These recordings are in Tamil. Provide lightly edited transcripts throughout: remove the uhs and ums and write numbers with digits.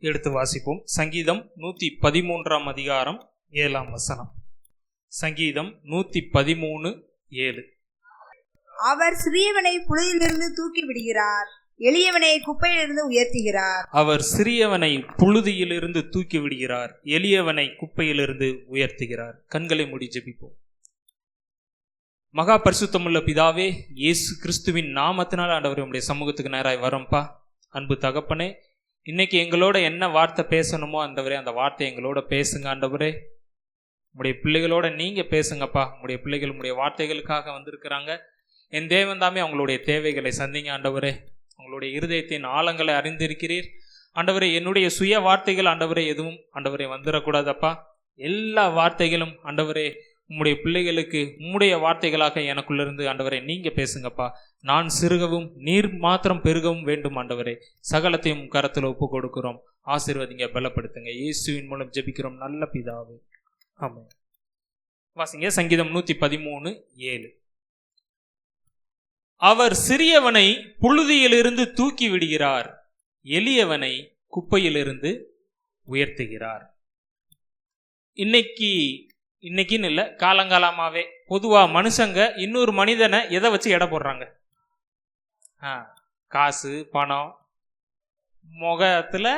எடுத்து வாசிப்போம். சங்கீதம் 113 அதிகாரம் 7 வசனம். சங்கீதம் 113:7. அவர் சிறியவனை புழுதியிலிருந்து தூக்கி விடுகிறார், எளியவனை குப்பையிலிருந்து உயர்த்துகிறார். அவர் சிறியவனை புழுதியிலிருந்து தூக்கி விடுகிறார், எளியவனை குப்பையிலிருந்து உயர்த்துகிறார். கண்களை மூடி ஜெபிப்போம். மகா பரிசுத்தமுள்ள பிதாவே, இயேசு கிறிஸ்துவின் நாமத்தினால் ஆண்டவரே உம்முடைய சமூகத்துக்கு நேராய் வரோம்ப்பா. அன்பு தகப்பனே, இன்னைக்கு எங்களோட என்ன வார்த்தை பேசணுமோ ஆண்டவரே அந்த வார்த்தை எங்களோட பேசுங்க ஆண்டவரே. உங்களுடைய பிள்ளைகளோட நீங்க பேசுங்கப்பா. உங்களுடைய பிள்ளைகள் உங்களுடைய வார்த்தைகளுக்காக வந்திருக்கிறாங்க. என் தேவன் தாமே அவங்களுடைய தேவைகளை சந்திங்க ஆண்டவரே. உங்களுடைய இருதயத்தின் ஆழங்களை அறிந்திருக்கிறீர் ஆண்டவரே. என்னுடைய சுய வார்த்தைகள் ஆண்டவரே எதுவும் ஆண்டவரே வந்துடக்கூடாதப்பா. எல்லா வார்த்தைகளும் ஆண்டவரே உம்முடைய பிள்ளைகளுக்கு உம்முடைய வார்த்தைகளாக எனக்குள்ளிருந்து ஆண்டவரே நீங்க பேசுங்கப்பா. நான் சிறுகவும் நீர் மாத்திரம் பெருகவும் வேண்டும் ஆண்டவரே. சகலத்தையும் கரத்தில் ஒப்பு கொடுக்கிறோம். ஆசீர்வதிங்க, பலப்படுத்துங்க. இயேசுவின் மூலம் ஜெபிக்கிறோம் நல்ல பிதாவே, ஆமென். வாசிங்க சங்கீதம் 113:7. அவர் சிறியவனை புழுதியிலிருந்து தூக்கி விடுகிறார், எளியவனை குப்பையிலிருந்து உயர்த்துகிறார். இன்னைக்குன்னு இல்லை, காலங்காலமாகவே பொதுவாக மனுஷங்க இன்னொரு மனிதனை எதை வச்சு எடை போடுறாங்க? காசு, பணம், முகத்தில்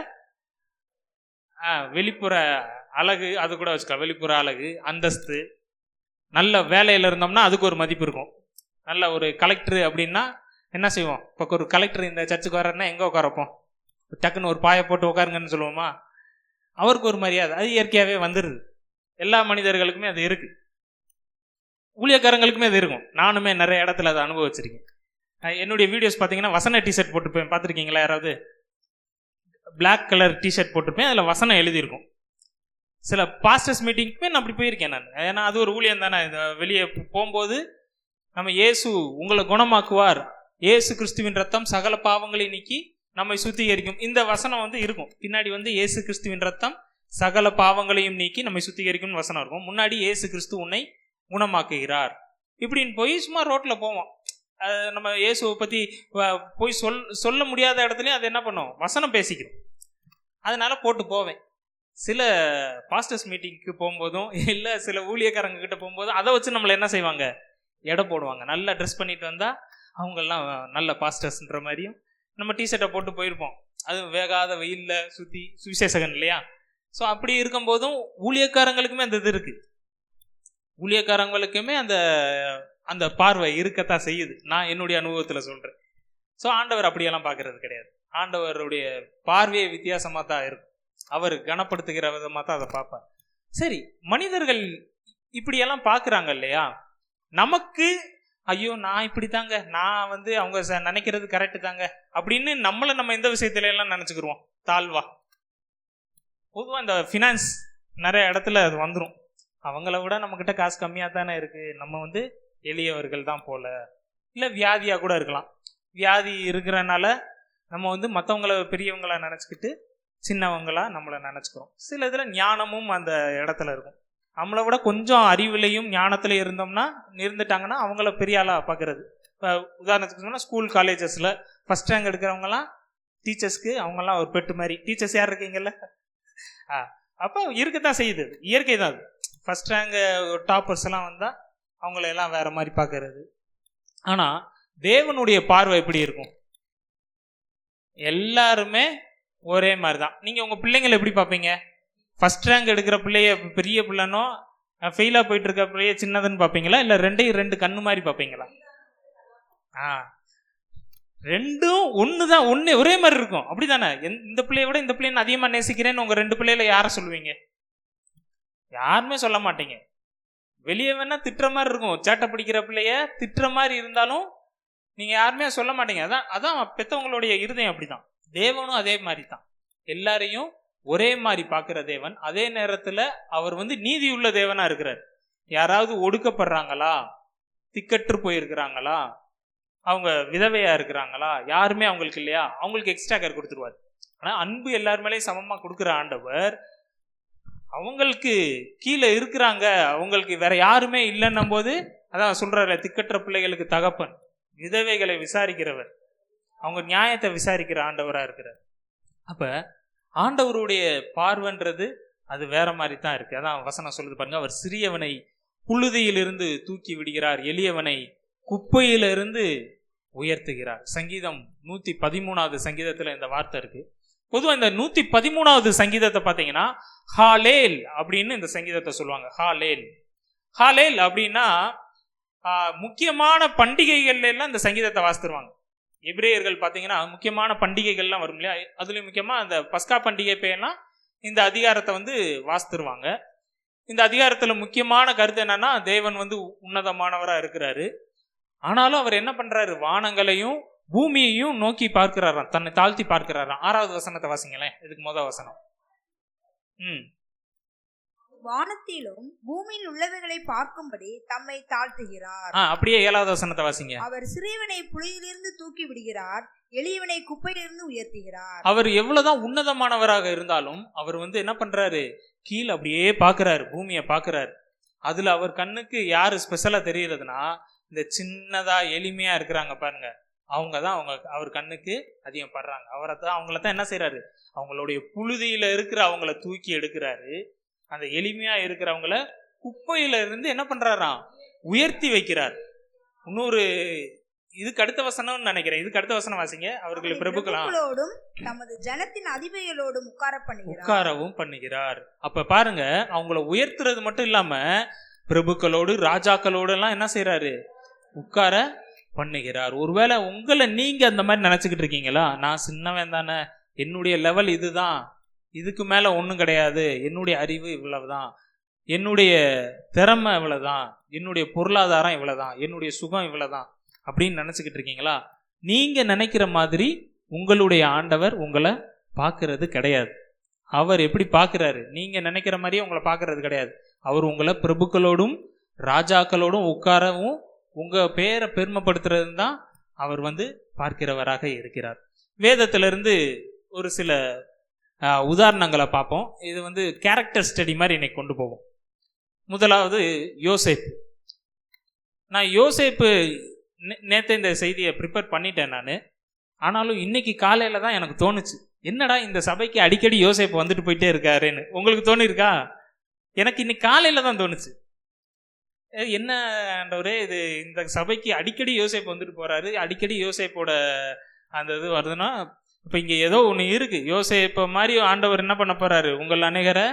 வெளிப்புற அழகு, அது கூட வச்சுக்கலாம். வெளிப்புற அழகு, அந்தஸ்து. நல்ல வேலையில் இருந்தோம்னா அதுக்கு ஒரு மதிப்பு இருக்கும். நல்ல ஒரு கலெக்டர் அப்படின்னா என்ன செய்வோம்? இப்போ ஒரு கலெக்டர் இந்த சர்ச்சுக்கு வர்றேன்னா எங்கே உட்காரப்போம்? டக்குன்னு ஒரு பாயை போட்டு உட்காருங்கன்னு சொல்லுவோமா? அவருக்கு ஒரு மரியாதை, அது இயற்கையாகவே வந்துடுது. எல்லா மனிதர்களுக்குமே அது இருக்கு, ஊழியக்காரங்களுக்குமே அது இருக்கும். நானுமே நிறைய இடத்துல அதை அனுபவிச்சிருக்கேன். என்னுடைய வீடியோஸ் பார்த்தீங்கன்னா வசன டிஷர்ட் போட்டுப்பேன். பார்த்துருக்கீங்களா யாராவது? பிளாக் கலர் டிஷர்ட் போட்டிருப்பேன், அதில் வசனம் எழுதியிருக்கும். சில பாஸ்டர்ஸ் மீட்டிங்க்குமே நான் அப்படி போயிருக்கேன் நான். ஏன்னா அது ஒரு ஊழியம் தானே. வெளியே போகும்போது நம்ம இயேசு உங்களை குணமாக்குவார், இயேசு கிறிஸ்துவின் ரத்தம் சகல பாவங்களை நீக்கி நம்மை சுத்திகரிக்கும், இந்த வசனம் இருக்கும். பின்னாடி இயேசு கிறிஸ்துவின் ரத்தம் சகல பாவங்களையும் நீக்கி நம்மை சுத்திகரிக்கும் வசனம் இருக்கும். முன்னாடி இயேசு கிறிஸ்து உன்னை குணமாக்குகிறார் இப்படின்னு போய் சும்மா ரோட்டில் போவோம். நம்ம இயேசுவை பற்றி போய் சொல்ல முடியாத இடத்துலையும் அது என்ன பண்ணும்? வசனம் பேசிக்கிறோம். அதனால போட்டு போவேன். சில பாஸ்டர்ஸ் மீட்டிங்க்கு போகும்போதும் இல்லை சில ஊழியக்காரங்க கிட்ட போகும்போதும் அதை வச்சு நம்மளை என்ன செய்வாங்க? எடை போடுவாங்க. நல்லா ட்ரெஸ் பண்ணிட்டு வந்தால் அவங்கெல்லாம் நல்ல பாஸ்டர்ஸ்ன்ற மாதிரியும் நம்ம டிஷர்ட்டை போட்டு போயிருப்போம். அது வேகாத வெயிலில் சுற்றி சுவிசேஷகன் இல்லையா? ஸோ அப்படி இருக்கும்போதும் ஊழியக்காரங்களுக்குமே அந்த இது இருக்குது. ஊழியக்காரங்களுக்குமே அந்த அந்த பார்வை இருக்கத்தான் செய்யுது. நான் என்னுடைய அனுபவத்தில் சொல்கிறேன். ஸோ ஆண்டவர் அப்படியெல்லாம் பார்க்கறது கிடையாது. ஆண்டவருடைய பார்வையை வித்தியாசமாக தான் இருக்கும். அவர் கனப்படுத்துகிற விதமாக தான் அதை பார்ப்பார். சரி, மனிதர்கள் இப்படியெல்லாம் பார்க்குறாங்க இல்லையா? நமக்கு ஐயோ நான் இப்படி தாங்க, நான் அவங்க நினைக்கிறது கரெக்டு தாங்க அப்படின்னு நம்ம எந்த விஷயத்துல எல்லாம் நினச்சிக்கிருவோம் தாழ்வா. பொதுவாக இந்த ஃபினான்ஸ் நிறைய இடத்துல அது வந்துடும். அவங்கள விட நம்மக்கிட்ட காசு கம்மியாக தானே இருக்குது, நம்ம எளியவர்கள் தான் போல. இல்லை வியாதியாக கூட இருக்கலாம். வியாதி இருக்கிறனால நம்ம மற்றவங்கள பெரியவங்களா நினச்சிக்கிட்டு சின்னவங்களா நம்மளை நினச்சிக்கிறோம். சில இதில் ஞானமும் அந்த இடத்துல இருக்கும். நம்மளை விட கொஞ்சம் அறிவிலையும் ஞானத்தில் இருந்துட்டாங்கன்னா அவங்கள பெரிய ஆளாக பார்க்குறது. இப்போ உதாரணத்துக்கு சொன்னால் ஸ்கூல் காலேஜஸில் ஃபஸ்ட் ரேங்க் எடுக்கிறவங்கலாம் டீச்சர்ஸ்க்கு அவங்கெல்லாம் ஒரு பெட்டு மாதிரி. டீச்சர்ஸ் யார் இருக்கீங்கல்ல? அப்போ இருக்கத்தான் செய்யுது, இயற்கை தான் அது. ஃபஸ்ட் ரேங்க் டாப்பர்ஸ் எல்லாம் வந்தால் அவங்களெல்லாம் வேற மாதிரி பார்க்கறது. ஆனால் தேவனுடைய பார்வை எப்படி இருக்கும்? எல்லாருமே ஒரே மாதிரி தான். நீங்கள் உங்கள் பிள்ளைங்களை எப்படி பார்ப்பீங்க? ஃபஸ்ட் ரேங்க் எடுக்கிற பிள்ளைய பெரிய பிள்ளைனோ, ஃபெயிலாக போயிட்டு இருக்க பிள்ளைய சின்னதுன்னு பார்ப்பீங்களா? இல்லை ரெண்டு கண்ணு மாதிரி பார்ப்பீங்களா? ரெண்டும் ஒன்று தான், ஒரே மாதிரி இருக்கும். அப்படி தானே? இந்த பிள்ளைய விட இந்த பிள்ளைன்னு அதிகமாக நேசிக்கிறேன்னு உங்கள் ரெண்டு பிள்ளையில யாரை சொல்லுவீங்க? யாருமே சொல்ல மாட்டீங்க. வெளியே வேணா திட்டுற மாதிரி இருக்கும். சேட்டை பிடிக்கிற பிள்ளைய திட்டுற மாதிரி இருந்தாலும் நீங்கள் யாருமே சொல்ல மாட்டீங்க. அதான் பெற்றவங்களுடைய இருதயம் அப்படி தான். தேவனும் அதே மாதிரி தான். எல்லாரையும் ஒரே மாதிரி பார்க்குற தேவன். அதே நேரத்தில் அவர் நீதி உள்ள தேவனாக இருக்கிறார். யாராவது ஒடுக்கப்படுறாங்களா, திக்கற்று போயிருக்கிறாங்களா, அவங்க விதவையாக இருக்கிறாங்களா, யாருமே அவங்களுக்கு இல்லையா, அவங்களுக்கு எக்ஸ்ட்ரா கேர் கொடுத்துருவார். ஆனால் அன்பு எல்லாருமேலேயும் சமமாக கொடுக்குற ஆண்டவர் அவங்களுக்கு கீழே இருக்கிறாங்க, அவங்களுக்கு வேற யாருமே இல்லைன்னும் போது அதான் சொல்கிறாரு, திக்கற்ற பிள்ளைகளுக்கு தகப்பன், விதவைகளை விசாரிக்கிறவர், அவங்க நியாயத்தை விசாரிக்கிற ஆண்டவராக இருக்கிறார். அப்போ ஆண்டவருடைய பார்வைன்றது அது வேற மாதிரி தான் இருக்கு. அதான் வசனம் சொல்லுது பாருங்க, அவர் சிறியவனை புழுதியிலிருந்து தூக்கி விடுகிறார், எளியவனை குப்பையிலிருந்து உயர்த்துகிறார். சங்கீதம் 113வது சங்கீதத்துல இந்த வார்த்தை இருக்கு. பொதுவாக இந்த 113வது சங்கீதத்தை பார்த்தீங்கன்னா ஹாலேல் அப்படின்னு இந்த சங்கீதத்தை சொல்லுவாங்க. ஹாலேல் ஹாலேல் அப்படின்னா முக்கியமான பண்டிகைகள்ல எல்லாம் இந்த சங்கீதத்தை வாசித்துருவாங்க. எபிரேயர்கள் பார்த்தீங்கன்னா முக்கியமான பண்டிகைகள்லாம் வரும் இல்லையா, அதுலேயும் முக்கியமாக அந்த பஸ்கா பண்டிகை பெயர்லாம் இந்த அதிகாரத்தை வந்து வாசித்துருவாங்க. இந்த அதிகாரத்தில் முக்கியமான கருத்து என்னன்னா, தேவன் வந்து உன்னதமானவராக இருக்கிறாரு. ஆனாலும் அவர் என்ன பண்றாரு, வானங்களையும் பூமியையும் நோக்கி பார்க்கிறாராம், தன்னை தாழ்த்தி பார்க்கிறாராம். 6வது வசனத்தை வாசிங்களேன், இதுக்கு முதல் வசனம். வானத்திலும் பூமியில் உள்ளவைகளை பார்க்கும்படி தம்மை தாழ்த்துகிறார். அப்படியே 7வது வசனத்தை வாசிங்க. அவர் சிறியவனை புழுதியிலிருந்து தூக்கி விடுகிறார், எளியவனை குப்பையிலிருந்து உயர்த்துகிறார். அவர் எவ்வளவுதான் உன்னதமானவராக இருந்தாலும் அவர் வந்து என்ன பண்றாரு, கீழே அப்படியே பாக்குறாரு, பூமியை பாக்குறாரு. அதுல அவர் கண்ணுக்கு யாரு ஸ்பெஷலா தெரியுறதுன்னா, இந்த சின்னதா எளிமையா இருக்கிறாங்க பாருங்க, அவங்க தான் அவர் கண்ணுக்கு அதிகம் படுறாங்க. அவங்கள தான் என்ன செய்யறாரு, அவங்களுடைய புழுதியில இருக்கிற அவங்கள தூக்கி எடுக்கிறாரு. அந்த எளிமையா இருக்கிறவங்கள குப்பையில இருந்து என்ன பண்றாராம், உயர்த்தி வைக்கிறார். இன்னொரு இதுக்கு அடுத்த வசனம்னு நினைக்கிறேன், இதுக்கு அடுத்த வசனம் வாசிங்க. அவர்களை பிரபுக்களோடும் தமது ஜனத்தின் அதிபதிகளோடும் உட்காரவும் பண்ணுகிறார். அப்ப பாருங்க, அவங்கள உயர்த்துறது மட்டும் இல்லாம பிரபுக்களோடு ராஜாக்களோடு எல்லாம் என்ன செய்யறாரு, உட்கார பண்ணுகிறார். ஒருவேளை உங்களை நீங்க அந்த மாதிரி நினைச்சுக்கிட்டு இருக்கீங்களா, நான் சின்னவன் தானே, என்னுடைய லெவல் இதுதான், இதுக்கு மேல ஒன்றும் கிடையாது, என்னுடைய அறிவு இவ்வளவுதான், என்னுடைய திறமை இவ்வளவுதான், என்னுடைய பொருளாதாரம் இவ்வளவுதான், என்னுடைய சுகம் இவ்வளவுதான் அப்படின்னு நினைச்சுக்கிட்டு இருக்கீங்களா? நீங்க நினைக்கிற மாதிரி உங்களுடைய ஆண்டவர் உங்களை பார்க்கறது கிடையாது. அவர் எப்படி பார்க்கிறாரு, நீங்க நினைக்கிற மாதிரியே உங்களை பார்க்கறது கிடையாது. அவர் உங்களை பிரபுக்களோடும் ராஜாக்களோடும் உட்காரவும் உங்க பேரை பெருமைப்படுத்துறது தான் அவர் வந்து பார்க்கிறவராக இருக்கிறார். வேதத்திலிருந்து ஒரு சில உதாரணங்களை பார்ப்போம். இது வந்து கேரக்டர் ஸ்டடி மாதிரி இன்னைக்கு கொண்டு போவோம். முதலாவது யோசேப்பு. நான் யோசேப்பு நேற்று இந்த செய்தியை ப்ரிப்பேர் பண்ணிட்டேன் நான். ஆனாலும் இன்னைக்கு காலையில் தான் எனக்கு தோணுச்சு, என்னடா இந்த சபைக்கு அடிக்கடி யோசேப்பு வந்துட்டு போயிட்டே இருக்காருன்னு. உங்களுக்கு தோணிருக்கா? எனக்கு இன்னைக்கு காலையில் தான் தோணுச்சு, என்ன ஆண்டவரே இது இந்த சபைக்கு அடிக்கடி யோசேப்பு வந்துட்டு போகிறாரு, அடிக்கடி யோசேப்போட அந்த இது வருதுன்னா இப்போ இங்கே ஏதோ ஒன்று இருக்குது. யோசேப்பை மாதிரி ஆண்டவர் என்ன பண்ண போகிறாரு, உங்கள் அநேகரை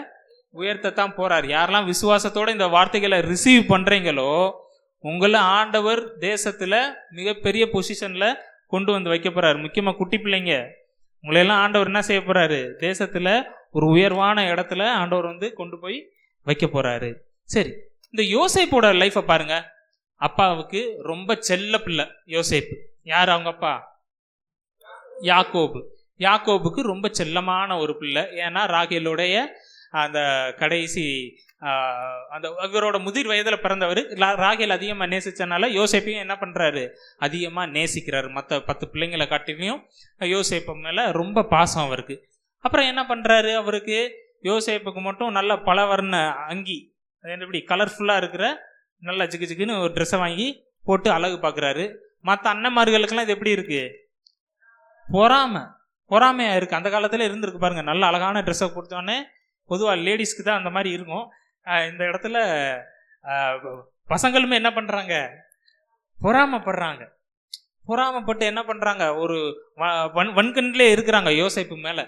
உயர்த்தத்தான் போகிறார். யாரெல்லாம் விசுவாசத்தோடு இந்த வார்த்தைகளை ரிசீவ் பண்ணுறீங்களோ உங்களை ஆண்டவர் தேசத்தில் மிகப்பெரிய பொசிஷனில் கொண்டு வந்து வைக்க போகிறார். முக்கியமாக குட்டி பிள்ளைங்க உங்களையெல்லாம் ஆண்டவர் என்ன செய்ய போகிறாரு, தேசத்தில் ஒரு உயர்வான இடத்துல ஆண்டவர் வந்து கொண்டு போய் வைக்க போகிறாரு. சரி, இந்த யோசேப்போட லைஃப்பை பாருங்க. அப்பாவுக்கு ரொம்ப செல்ல பிள்ளை யோசேப்பு. யார் அவங்க அப்பா? யாக்கோபு. யாக்கோபுக்கு ரொம்ப செல்லமான ஒரு பிள்ளை. ஏன்னா ராகேலுடைய அந்த கடைசி அந்த இவரோட முதிர் வயதில் பிறந்தவர். ராகேல் அதிகமாக நேசிச்சனால யோசேப்பையும் என்ன பண்ணுறாரு, அதிகமாக நேசிக்கிறாரு. மற்ற 10 பிள்ளைங்களை காட்டிலையும் யோசேப்பு மேலே ரொம்ப பாசம் அவருக்கு. அப்புறம் என்ன பண்ணுறாரு, அவருக்கு யோசேப்புக்கு மட்டும் நல்ல பலவர்ண அங்கி, எப்படி கலர்ஃபுல்லாக இருக்கிற நல்ல ஜிக்கு ஜிக்குன்னு ஒரு ட்ரெஸ்ஸை வாங்கி போட்டு அழகு பார்க்குறாரு. மற்ற அண்ணன்மார்களுக்கெல்லாம் இது எப்படி இருக்குது, பொறாமையாக இருக்குது. அந்த காலத்தில் இருந்திருக்கு பாருங்கள், நல்ல அழகான ட்ரெஸ்ஸை கொடுத்தோடனே பொதுவாக லேடிஸ்க்கு தான் அந்த மாதிரி இருக்கும். இந்த இடத்துல பசங்களுமே என்ன பண்ணுறாங்க, பொறாமைப்படுறாங்க. பொறாமைப்பட்டு என்ன பண்ணுறாங்க, ஒரு வன்கண்ணிலே இருக்கிறாங்க யோசேப்பு மேலே.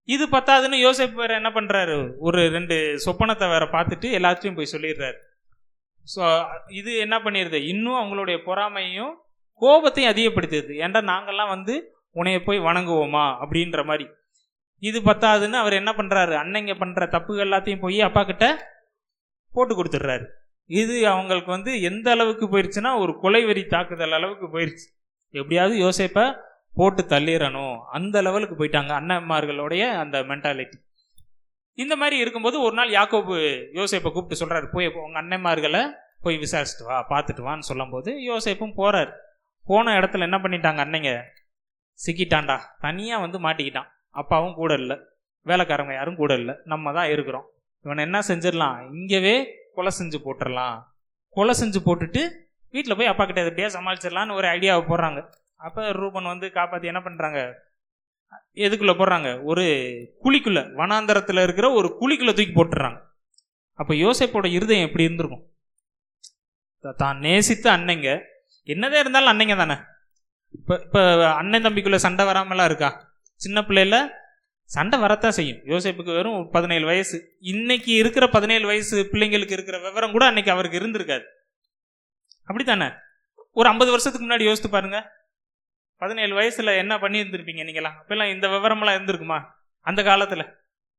இது பத்தாதுன்னு யோசேப்பு வேற என்ன பண்ணுறாரு, ஒரு 2 சொப்பனத்தை வேற பார்த்துட்டு எல்லாத்தையும் போய் சொல்லிடுறாரு. ஸோ இது என்ன பண்ணிடுது, இன்னும் அவங்களுடைய பொறாமையும் கோபத்தையும் அதிகப்படுத்துது. ஏன்டா நாங்கள்லாம் வந்து உன்னைய போய் வணங்குவோமா அப்படின்ற மாதிரி. இது பத்தாதுன்னு அவர் என்ன பண்ணுறாரு, அன்னைங்க பண்ணுற தப்புகள் எல்லாத்தையும் போய் அப்பா கிட்ட போட்டு கொடுத்துட்றாரு. இது அவங்களுக்கு வந்து எந்த அளவுக்கு போயிடுச்சுன்னா ஒரு கொலை வெறி தாக்குதல் அளவுக்கு போயிடுச்சு. எப்படியாவது யோசேப்பை போட்டு தள்ளிடணும், அந்த லெவலுக்கு போயிட்டாங்க அண்ணன்மார்களுடைய அந்த மென்டாலிட்டி. இந்த மாதிரி இருக்கும்போது ஒரு நாள் யாக்கோபு யோசேப்பை கூப்பிட்டு சொல்கிறாரு, போய் உங்கள் அண்ணன்மார்களை போய் விசாரிச்சுட்டு வா, பார்த்துட்டு வான்னு சொல்லும் போது யோசேப்பும் போகிறார். போன இடத்துல என்ன பண்ணிட்டாங்க, அன்னைங்க சிக்கிட்டான்டா, தனியாக வந்து மாட்டிக்கிட்டான். அப்பாவும் கூட இல்லை, வேலைக்காரங்க யாரும் கூட இல்லை, நம்ம தான் இருக்கிறோம். இவனை என்ன செஞ்சிடலாம், இங்கேவே கொலை செஞ்சு போட்டுடலாம். கொலை செஞ்சு போட்டுட்டு வீட்டில் போய் அப்பா கிட்ட எப்படியா சமாளிச்சிடலான்னு ஒரு ஐடியாவை போடுறாங்க. அப்போ ரூபன் வந்து காப்பாற்றி என்ன பண்ணுறாங்க, எதுக்குள்ள போடுறாங்க? ஒரு குழிக்குள்ள, வனாந்தரத்தில் இருக்கிற ஒரு குழிக்குள்ள தூக்கி போட்டுறாங்க. அப்போ யோசேப்போட இருதயம் எப்படி இருந்திருக்கும்? தான் நேசித்த அன்னைங்க, என்னதான் இருந்தாலும் அன்னைங்க தானே. இப்போ அண்ணன் தம்பிக்குள்ள சண்டை வராமலாம் இருக்கா? சின்ன பிள்ளையில சண்டை வரத்தான் செய்யும். யோசேப்புக்கு வெறும் 17 வயசு. இன்னைக்கு இருக்கிற 17 வயசு பிள்ளைங்களுக்கு இருக்கிற விவரம் கூட அன்னைக்கு அவருக்கு இருந்திருக்காது. அப்படித்தானே? ஒரு 50 வருஷத்துக்கு முன்னாடி யோசித்து பாருங்க. 17 வயசுல என்ன பண்ணி இருந்திருப்பீங்க நீங்களாம்? அப்பெல்லாம் இந்த விவரமெல்லாம் இருந்திருக்குமா அந்த காலத்துல?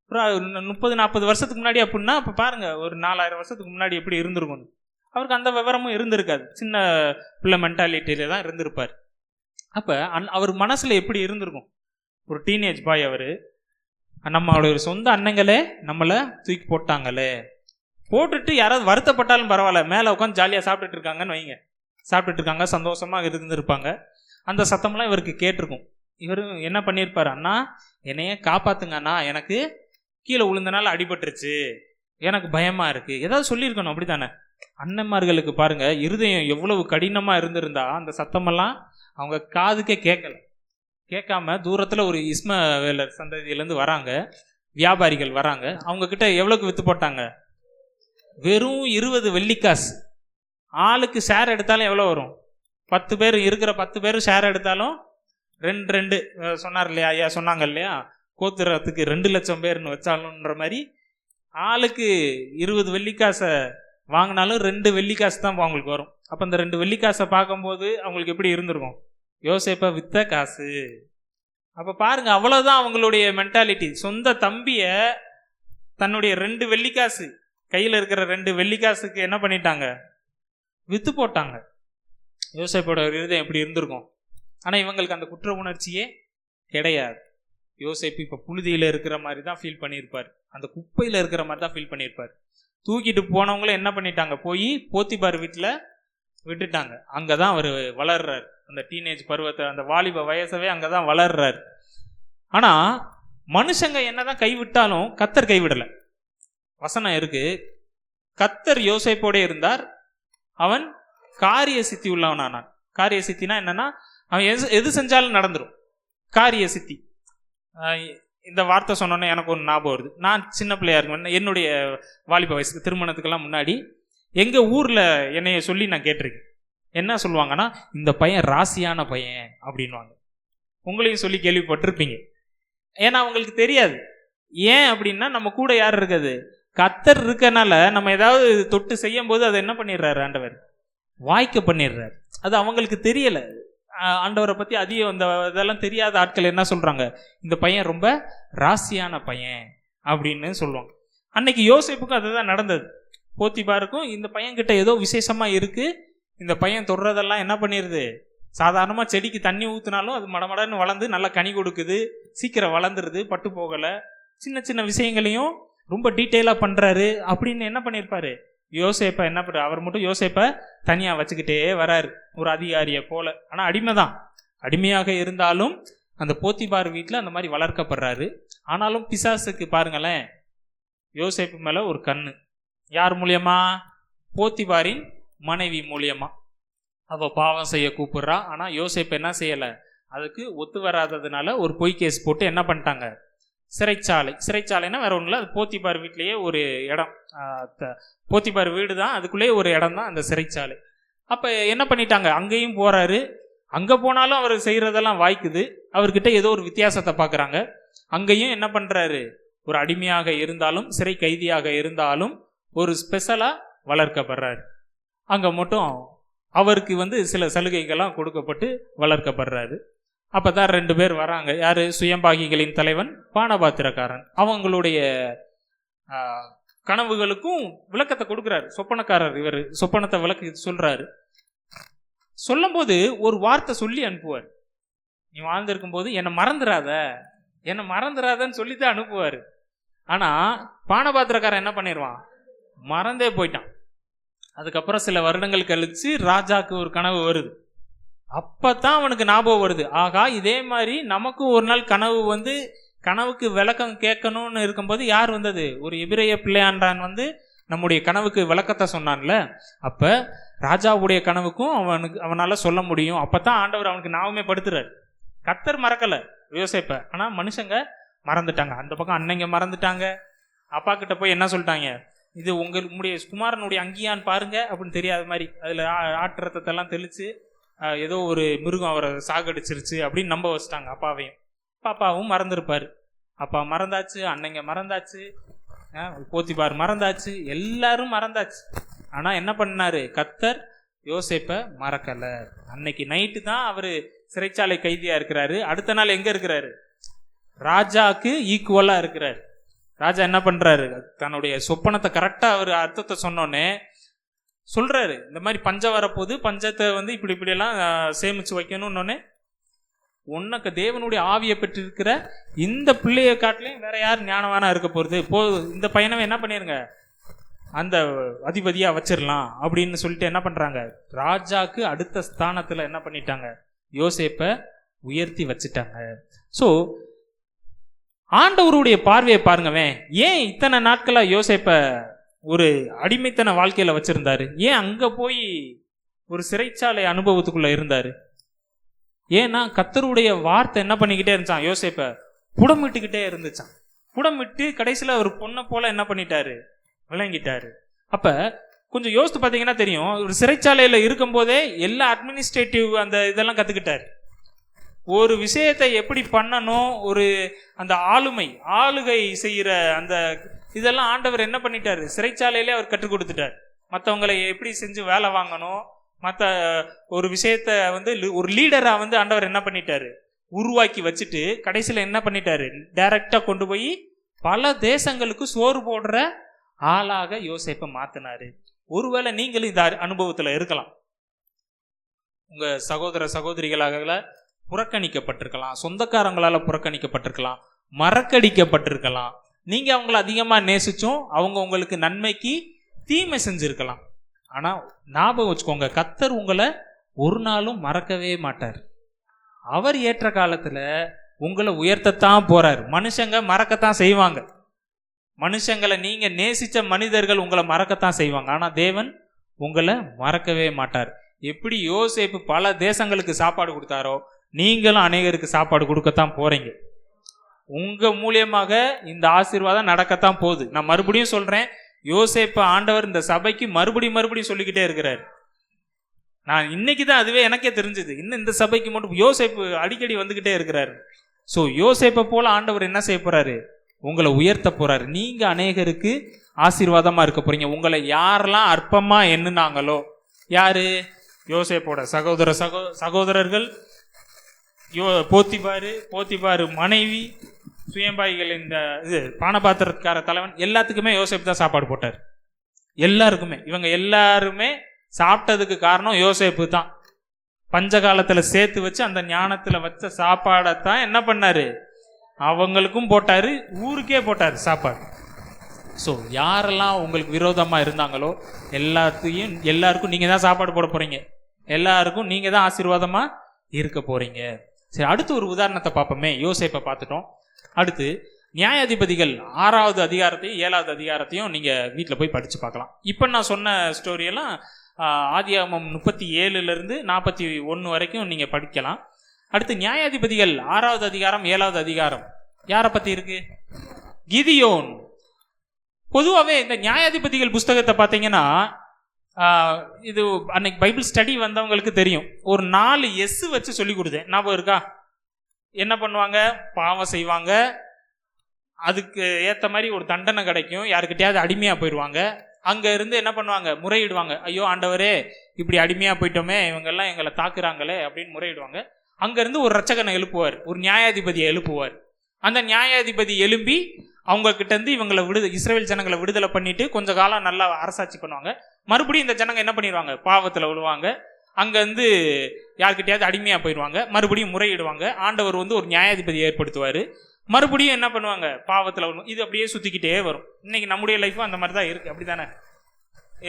அப்புறம் 30-40 வருஷத்துக்கு முன்னாடி அப்படின்னா அப்போ பாருங்க, ஒரு 4000 வருஷத்துக்கு முன்னாடி எப்படி இருந்திருக்கும். அவருக்கு அந்த விவரமும் இருந்திருக்காது. சின்ன பிள்ளை மென்டாலிட்டியில தான் இருந்திருப்பார். அப்போ அவர் மனசுல எப்படி இருந்திருக்கும்? ஒரு டீனேஜ் பாய் அவர், நம்மளுடைய சொந்த அண்ணங்களே நம்மளை தூக்கி போட்டாங்களே, போட்டுட்டு யாராவது வருத்தப்பட்டாலும் பரவாயில்ல, மேலே உட்காந்து ஜாலியாக சாப்பிட்டுட்டு இருக்காங்கன்னு வைங்க, சாப்பிட்டுட்டு இருக்காங்க, சந்தோஷமாக இருந்திருப்பாங்க. அந்த சத்தம்லாம் இவருக்கு கேட்டிருக்கும். இவர் என்ன பண்ணியிருப்பார்? அண்ணா என்னைய காப்பாத்துங்க அண்ணா, எனக்கு கீழே விழுந்தனால அடிபட்டுருச்சு, எனக்கு பயமா இருக்கு, ஏதாவது சொல்லியிருக்கணும். அப்படித்தானே? அண்ணன்மார்களுக்கு பாருங்க, இருதயம் எவ்வளவு கடினமா இருந்திருந்தா அந்த சத்தமெல்லாம் அவங்க காதுக்கே கேட்காம தூரத்தில் ஒரு இஸ்மவேலர் சந்ததியிலேருந்து வராங்க, வியாபாரிகள் வராங்க. அவங்க கிட்ட எவ்வளோக்கு விற்று போட்டாங்க? வெறும் 20 வெள்ளிக்காசு. ஆளுக்கு ஷேர் எடுத்தாலும் எவ்வளோ வரும்? 10 பேர் இருக்கிற 10 பேர் ஷேர் எடுத்தாலும் 2 சொன்னார் இல்லையா ஐயா, சொன்னாங்க இல்லையா, கோத்துறதுக்கு 2 லட்சம் பேர்னு வச்சாலும்ன்ற மாதிரி ஆளுக்கு 20 வெள்ளிக்காசை வாங்கினாலும் 2 வெள்ளிக்காசு தான் அவங்களுக்கு வரும். அப்போ அந்த 2 வெள்ளிக்காசை பார்க்கும்போது அவங்களுக்கு எப்படி இருந்திருக்கும்? யோசேப்பை வித்த காசு. அப்போ பாருங்க, அவ்வளோதான் அவங்களுடைய மென்டாலிட்டி. சொந்த தம்பியை தன்னுடைய 2 வெள்ளிக்காசு, கையில் இருக்கிற 2 வெள்ளிக்காசுக்கு என்ன பண்ணிட்டாங்க? வித்து போட்டாங்க. யோசேப்போட இருதயம் எப்படி இருந்திருக்கும்? ஆனால் இவங்களுக்கு அந்த குற்ற உணர்ச்சியே கிடையாது. யோசேப்பு இப்போ புழுதியில் இருக்கிற மாதிரி தான் ஃபீல் பண்ணியிருப்பார், அந்த குப்பையில் இருக்கிற மாதிரி தான் ஃபீல் பண்ணியிருப்பார். தூக்கிட்டு போனவங்கள என்ன பண்ணிட்டாங்க? போய் போத்திபார் வீட்டில் விட்டுட்டாங்க. அங்கே தான் அவர் வளர்றார். அந்த டீனேஜ் பருவத்தை, அந்த வாலிப வயசவே அங்கே தான் வளர்றார். ஆனால் மனுஷங்க என்னதான் கைவிட்டாலும் கத்தர் கைவிடலை. வசனம் இருக்கு, கத்தர் யோசேப்போட இருந்தார், அவன் காரிய சித்தி உள்ளவனானான். காரிய சித்தினா என்னன்னா, அவன் எது செஞ்சாலும் நடந்துடும். காரிய சித்தி. இந்த வார்த்தை சொன்னோன்னே எனக்கு ஒரு ஞாபகம் வருது. நான் சின்ன பிள்ளையா இருக்கேன், என்னுடைய வாலிப வயசுக்கு திருமணத்துக்கெல்லாம் முன்னாடி எங்கள் ஊரில் என்னைய சொல்லி நான் கேட்டிருக்கேன். என்ன சொல்லுவாங்கன்னா, இந்த பையன் ராசியான பையன் அப்படின்வாங்க. உங்களையும் சொல்லி கேள்விப்பட்டிருப்பீங்க. ஏன்னா அவங்களுக்கு தெரியாது. ஏன் அப்படின்னா, நம்ம கூட யார் இருக்குது? கத்தர் இருக்கனால நம்ம ஏதாவது தொட்டு செய்யும் போது அதை என்ன பண்ணிடுறாரு? ஆண்டவர் வாய்க்க பண்ணிடுறாரு. அது அவங்களுக்கு தெரியலை. ஆண்டவரை பற்றி அதிகம் இந்த இதெல்லாம் தெரியாத ஆட்கள் என்ன சொல்கிறாங்க? இந்த பையன் ரொம்ப ராசியான பையன் அப்படின்னு சொல்லுவாங்க. அன்னைக்கு யோசேப்புக்கும் அதுதான் நடந்தது. போத்திபாருக்கும் இந்த பையன்கிட்ட ஏதோ விசேஷமாக இருக்குது, இந்த பையன் தொடுறதெல்லாம் என்ன பண்ணிடுது? சாதாரணமாக செடிக்கு தண்ணி ஊற்றினாலும் அது மடமடன்னு வளர்ந்து நல்லா கனி கொடுக்குது, சீக்கிரம் வளர்ந்துருது, பட்டு போகலை. சின்ன சின்ன விஷயங்களையும் ரொம்ப டீட்டெயிலாக பண்ணுறாரு. அப்படின்னு என்ன பண்ணியிருப்பாரு? யோசேப்பை என்ன பண்ணுறாரு? அவர் மட்டும் யோசேப்பை தனியாக வச்சுக்கிட்டே வராரு, ஒரு அதிகாரியை போல. ஆனால் அடிமை தான். அடிமையாக இருந்தாலும் அந்த போத்திபார் வீட்டில் அந்த மாதிரி வளர்க்கப்படுறாரு. ஆனாலும் பிசாசுக்கு பாருங்களேன், யோசேப்பு மேலே ஒரு கண்ணு. யார் மூலியமா? போத்திபாரின் மனைவி மூலியமா. அவள் பாவம் செய்ய கூப்பிட்றா. ஆனால் யோசேப்பு என்ன செய்யலை? அதுக்கு ஒத்து வராததுனால ஒரு பொய் கேஸ் போட்டு என்ன பண்ணிட்டாங்க? சிறைச்சாலைன்னா வேற ஒன்றும் இல்லை, அது போத்திபார் வீட்லேயே ஒரு இடம், போத்திபார் வீடு தான், அதுக்குள்ளேயே ஒரு இடம் தான் அந்த சிறைச்சாலை. அப்போ என்ன பண்ணிட்டாங்க? அங்கேயும் போகிறாரு. அங்கே போனாலும் அவர் செய்கிறதெல்லாம் வாய்க்குது. அவர்கிட்ட ஏதோ ஒரு வித்தியாசத்தை பார்க்குறாங்க. அங்கேயும் என்ன பண்ணுறாரு? ஒரு அடிமையாக இருந்தாலும், சிறை கைதியாக இருந்தாலும் ஒரு ஸ்பெஷலாக வளர்க்கப்படுறாரு. அங்கே மட்டும் அவருக்கு சில சலுகைகள்லாம் கொடுக்கப்பட்டு வளர்க்கப்படுறாரு. அப்போ தான் 2 பேர் வராங்க. யார்? சுயம்பாகிகளின் தலைவன் பானபாத்திரக்காரன். அவங்களுடைய கனவுகளுக்கும் விளக்கத்தை கொடுக்குறாரு. சொப்பனக்காரர் இவர் சொப்பனத்தை விளக்கு சொல்கிறாரு. சொல்லும் போது ஒரு வார்த்தை சொல்லி அனுப்புவார். நீ வாழ்ந்திருக்கும் போது என்னை மறந்துடாதன்னு சொல்லி தான் அனுப்புவார். ஆனால் பானபாத்திரக்காரன் என்ன பண்ணிடுவான்? மறந்தே போயிட்டான். அதுக்கப்புறம் சில வருடங்கள் கழித்து ராஜாவுக்கு ஒரு கனவு வருது. அப்போ தான் அவனுக்கு ஞாபகம் வருது, ஆகா இதே மாதிரி நமக்கும் ஒரு நாள் கனவு கனவுக்கு விளக்கம் கேட்கணும்னு இருக்கும்போது யார் வந்தது? ஒரு எபிரேய பிள்ளையாண்டான் நம்முடைய கனவுக்கு விளக்கத்தை சொன்னான்ல. அப்போ ராஜாவுடைய கனவுக்கும் அவனால் சொல்ல முடியும். அப்போ தான் ஆண்டவர் அவனுக்கு ஞாபகமே படுத்துறாரு. கத்தர் மறக்கலை, யோசேப்பை. ஆனால் மனுஷங்க மறந்துட்டாங்க. அந்த பக்கம் அன்னைங்க மறந்துட்டாங்க. அப்பா கிட்ட போய் என்ன சொல்லிட்டாங்க, இது உங்களுடைய குமாரனுடைய அங்கியான்னு பாருங்க அப்படின்னு தெரியாத மாதிரி அதில் ஆட்டு ரத்தத்தெல்லாம் தெளித்து ஏதோ ஒரு மிருகம் அவரை சாகடிச்சிருச்சு அப்படின்னு நம்ப வச்சுட்டாங்க அப்பாவையும். பாப்பாவும் மறந்துருப்பார். அப்பா மறந்தாச்சு, அன்னைங்க மறந்தாச்சு, போத்திபார் மறந்தாச்சு, எல்லாரும் மறந்தாச்சு. ஆனால் என்ன பண்ணாரு, கர்த்தர் யோசேப்பை மறக்கலை. அன்னைக்கு நைட்டு தான் அவர் சிறைச்சாலை கைதியா இருக்கிறாரு. அடுத்த நாள் எங்க இருக்கிறாரு, ராஜாக்கு ஈக்குவலா இருக்கிறாரு. ராஜா என்ன பண்றாரு, தன்னுடைய சொப்பனத்தை கரெக்டா அவர் அர்த்தத்தை சொன்னோன்னே சொல்றாரு, இந்த மாதிரி பஞ்சம் வரப்போது, பஞ்சத்தை இப்படி இப்படியெல்லாம் சேமிச்சு வைக்கணும்னு, உனக்கு தேவனுடைய ஆவியை பெற்றிருக்கிற இந்த பிள்ளையை காட்டிலையும் வேற யார் ஞானவானா இருக்க போறது, இந்த பையனவை என்ன பண்ணிருங்க அந்த அதிபதியா வச்சிடலாம் அப்படின்னு சொல்லிட்டு என்ன பண்றாங்க, ராஜாக்கு அடுத்த ஸ்தானத்துல என்ன பண்ணிட்டாங்க, யோசேப்பை உயர்த்தி வச்சுட்டாங்க. ஸோ ஆண்டவருடைய பார்வையை பாருங்கவே, ஏன் இத்தனை நாட்களா யோசேப்பை ஒரு அடிமைத்தன வாழ்க்கையில வச்சிருந்தாரு, ஏன் அங்க போய் ஒரு சிறைச்சாலை அனுபவத்துக்குள்ள இருந்தாரு? ஏன்னா கர்த்தருடைய வார்த்தை என்ன பண்ணிக்கிட்டே இருந்துச்சான், யோசேப்பை புடமிட்டுக்கிட்டே இருந்துச்சான். புடமிட்டு கடைசியில் அவர் பொண்ணை போல என்ன பண்ணிட்டாரு, விளங்கிட்டாரு. அப்ப கொஞ்சம் யோசித்து பார்த்தீங்கன்னா தெரியும், ஒரு சிறைச்சாலையில் இருக்கும் போதே எல்லா அட்மினிஸ்ட்ரேட்டிவ் அந்த இதெல்லாம் கற்றுக்கிட்டாரு. ஒரு விஷயத்தை எப்படி பண்ணணும், ஒரு அந்த ஆளுகை செய்கிற அந்த இதெல்லாம் ஆண்டவர் என்ன பண்ணிட்டாரு, சிறைச்சாலையிலே அவர் கற்றுக் கொடுத்துட்டார். மற்றவங்களை எப்படி செஞ்சு வேலை வாங்கணும், மற்ற ஒரு விஷயத்த ஒரு லீடராக ஆண்டவர் என்ன பண்ணிட்டாரு, உருவாக்கி வச்சுட்டு கடைசியில் என்ன பண்ணிட்டாரு, டைரக்டாக கொண்டு போய் பல தேசங்களுக்கு சோறு போடுற ஆளாக யோசேப்பை மாத்தினாரு. ஒருவேளை நீங்களும் இந்த அனுபவத்தில் இருக்கலாம். உங்க சகோதர சகோதரிகளாக புறக்கணிக்கப்பட்டிருக்கலாம், சொந்தக்காரங்களால புறக்கணிக்கப்பட்டிருக்கலாம், மறக்கடிக்கப்பட்டிருக்கலாம். நீங்க அவங்கள அதிகமா நேசிச்சும் அவங்க உங்களுக்கு நன்மைக்கு தீமை செஞ்சிருக்கலாம். ஆனா ஞாபகம் வச்சுக்கோங்க, கர்த்தர் உங்களை ஒரு நாளும் மறக்கவே மாட்டார். அவர் ஏற்ற காலத்துல உங்களை உயர்த்தத்தான் போறார். மனுஷங்க மறக்கத்தான் செய்வாங்க, மனுஷங்களை நீங்க நேசிச்ச மனிதர்கள் உங்களை மறக்கத்தான் செய்வாங்க. ஆனா தேவன் உங்களை மறக்கவே மாட்டார். எப்படி யோசேப்பு பல தேசங்களுக்கு சாப்பாடு கொடுத்தாரோ, நீங்களும் அநேகருக்கு சாப்பாடு கொடுக்கத்தான் போறீங்க. உங்க மூலியமாக இந்த ஆசீர்வாதம் நடக்கத்தான் போகுது. நான் மறுபடியும் சொல்றேன், யோசேப்பு ஆண்டவர் இந்த சபைக்கு மறுபடியும் சொல்லிக்கிட்டே இருக்கிறார். நான் இன்னைக்கு தான் அதுவே எனக்கே தெரிஞ்சது, இன்னும் இந்த சபைக்கு மட்டும் யோசேப்பு அடிக்கடி வந்துகிட்டே இருக்கிறாரு. ஸோ யோசேப்பை போல ஆண்டவர் என்ன செய்ய போறாரு, உங்களை உயர்த்த போறாரு. நீங்க அநேகருக்கு ஆசீர்வாதமா இருக்க போறீங்க. உங்களை யாரெல்லாம் அற்பமா எண்ணுனாங்களோ, யாரு, யோசேப்போட சகோதரர்கள், போத்திபாரு மனைவி, சுயம்பாய்கள், இந்த பானபாத்திரக்கார தலைவன், எல்லாத்துக்குமே யோசேப்பு தான் சாப்பாடு போட்டார். எல்லாருக்குமே, இவங்க எல்லாருமே சாப்பிட்டதுக்கு காரணம் யோசேப்பு தான். பஞ்ச காலத்துல சேர்த்து வச்சு அந்த ஞானத்துல வச்ச சாப்பாடைத்தான் என்ன பண்ணாரு, அவங்களுக்கும் போட்டாரு, ஊருக்கே போட்டாரு சாப்பாடு. ஸோ யாரெல்லாம் உங்களுக்கு விரோதமா இருந்தாங்களோ எல்லாருக்கும் நீங்க தான் சாப்பாடு போட போறீங்க, எல்லாருக்கும் நீங்க தான் ஆசீர்வாதமா இருக்க போறீங்க. சரி, அடுத்து ஒரு உதாரணத்தை பார்ப்போமே. யோசேப்பை பார்த்துட்டோம். அடுத்து நியாயாதிபதிகள் 6வது அதிகாரத்தையும் 7வது அதிகாரத்தையும் நீங்க வீட்டில் போய் படிச்சு பார்க்கலாம். இப்போ நான் சொன்ன ஸ்டோரியெல்லாம் ஆதியாகமம் 37 41 வரைக்கும் நீங்க படிக்கலாம். அடுத்து நியாயாதிபதிகள் 6வது அதிகாரம் 7வது அதிகாரம் யாரை பத்தி இருக்கு, கிதியோன். பொதுவாகவே இந்த நியாயாதிபதிகள் புஸ்தகத்தை பார்த்தீங்கன்னா, இது அன்னைக்கு பைபிள் ஸ்டடி வந்தவங்களுக்கு தெரியும். ஒரு 4 எஸ் வச்சு சொல்லி கொடுத்தேன், ஞாபகம் இருக்கா? என்ன பண்ணுவாங்க, பாவம் செய்வாங்க, அதுக்கு ஏற்ற மாதிரி ஒரு தண்டனை கிடைக்கும், யாருக்கிட்டையாவது அடிமையா போயிடுவாங்க, அங்க இருந்து என்ன பண்ணுவாங்க, முறையிடுவாங்க. ஐயோ ஆண்டவரே, இப்படி அடிமையா போயிட்டோமே, இவங்கெல்லாம் எங்களை தாக்குறாங்களே அப்படின்னு முறையிடுவாங்க. அங்க இருந்து ஒரு ரட்சகனை எழுப்புவார், ஒரு நியாயாதிபதியை எழுப்புவார். அந்த நியாயாதிபதி எழும்பி அவங்க கிட்ட இருந்து இவங்களை இஸ்ரவேல் ஜனங்களை விடுதலை பண்ணிட்டு கொஞ்ச காலம் நல்லா அரசாட்சி பண்ணுவாங்க. மறுபடியும் இந்த ஜனங்க என்ன பண்ணிடுவாங்க, பாவத்துல விழுவாங்க, அங்க இருந்து யார்கிட்டயாவது அடிமையா போயிடுவாங்க, மறுபடியும் முறையிடுவாங்க. ஆண்டவர் ஒரு நியாயாதிபதி ஏற்படுத்துவாரு, மறுபடியும் என்ன பண்ணுவாங்க, பாவத்துல விழுவோம். இது அப்படியே சுத்திக்கிட்டே வரும். இன்னைக்கு நம்முடைய லைஃப்பும் அந்த மாதிரி தான் இருக்கு. அப்படித்தானே,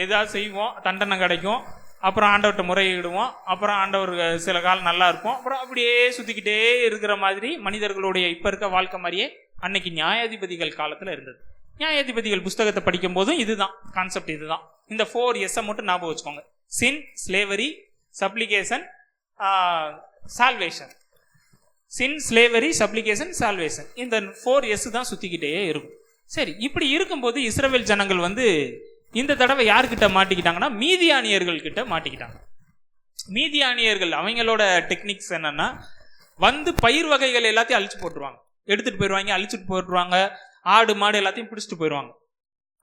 ஏதாவது செய்வோம், தண்டனை கிடைக்கும், அப்புறம் ஆண்டவர்கிட்ட முறையிடுவோம், அப்புறம் ஆண்டவர் சில காலம் நல்லா இருப்போம், அப்புறம் அப்படியே சுத்திக்கிட்டே இருக்கிற மாதிரி மனிதர்களுடைய இப்ப இருக்க வாழ்க்கை மாதிரியே அன்னைக்கு நியாயாதிபதிகள் காலத்துல இருந்தது. நியாயாதிபதிகள் புஸ்தகத்தை படிக்கும் போதும் இதுதான் கான்செப்ட், இதுதான். இந்த 4 எஸ்ஸை மட்டும் ஞாபகம் வச்சுக்கோங்க: சின், ஸ்லேவரி, சப்ளிகேஷன், சால்வேஷன். சின், ஸ்லேவரி, சப்ளிகேஷன், சால்வேஷன், இந்த 4S தான் சுத்திக்கிட்டே இருக்கும். சரி, இப்படி இருக்கும்போது இஸ்ரவேல் ஜனங்கள் வந்து இந்த தடவை யார்கிட்ட மாட்டிக்கிட்டாங்கன்னா மீதியானியர்கள் கிட்ட மாட்டிக்கிட்டாங்க. மீதியானியர்கள் அவங்களோட டெக்னிக்ஸ் என்னன்னா, வந்து பயிர் வகைகள் எல்லாத்தையும் அழிச்சு போட்டுருவாங்க, எடுத்துட்டு போயிடுவாங்க, அழிச்சுட்டு போட்டுருவாங்க, ஆடு மாடு எல்லாத்தையும் பிடிச்சிட்டு போயிடுவாங்க.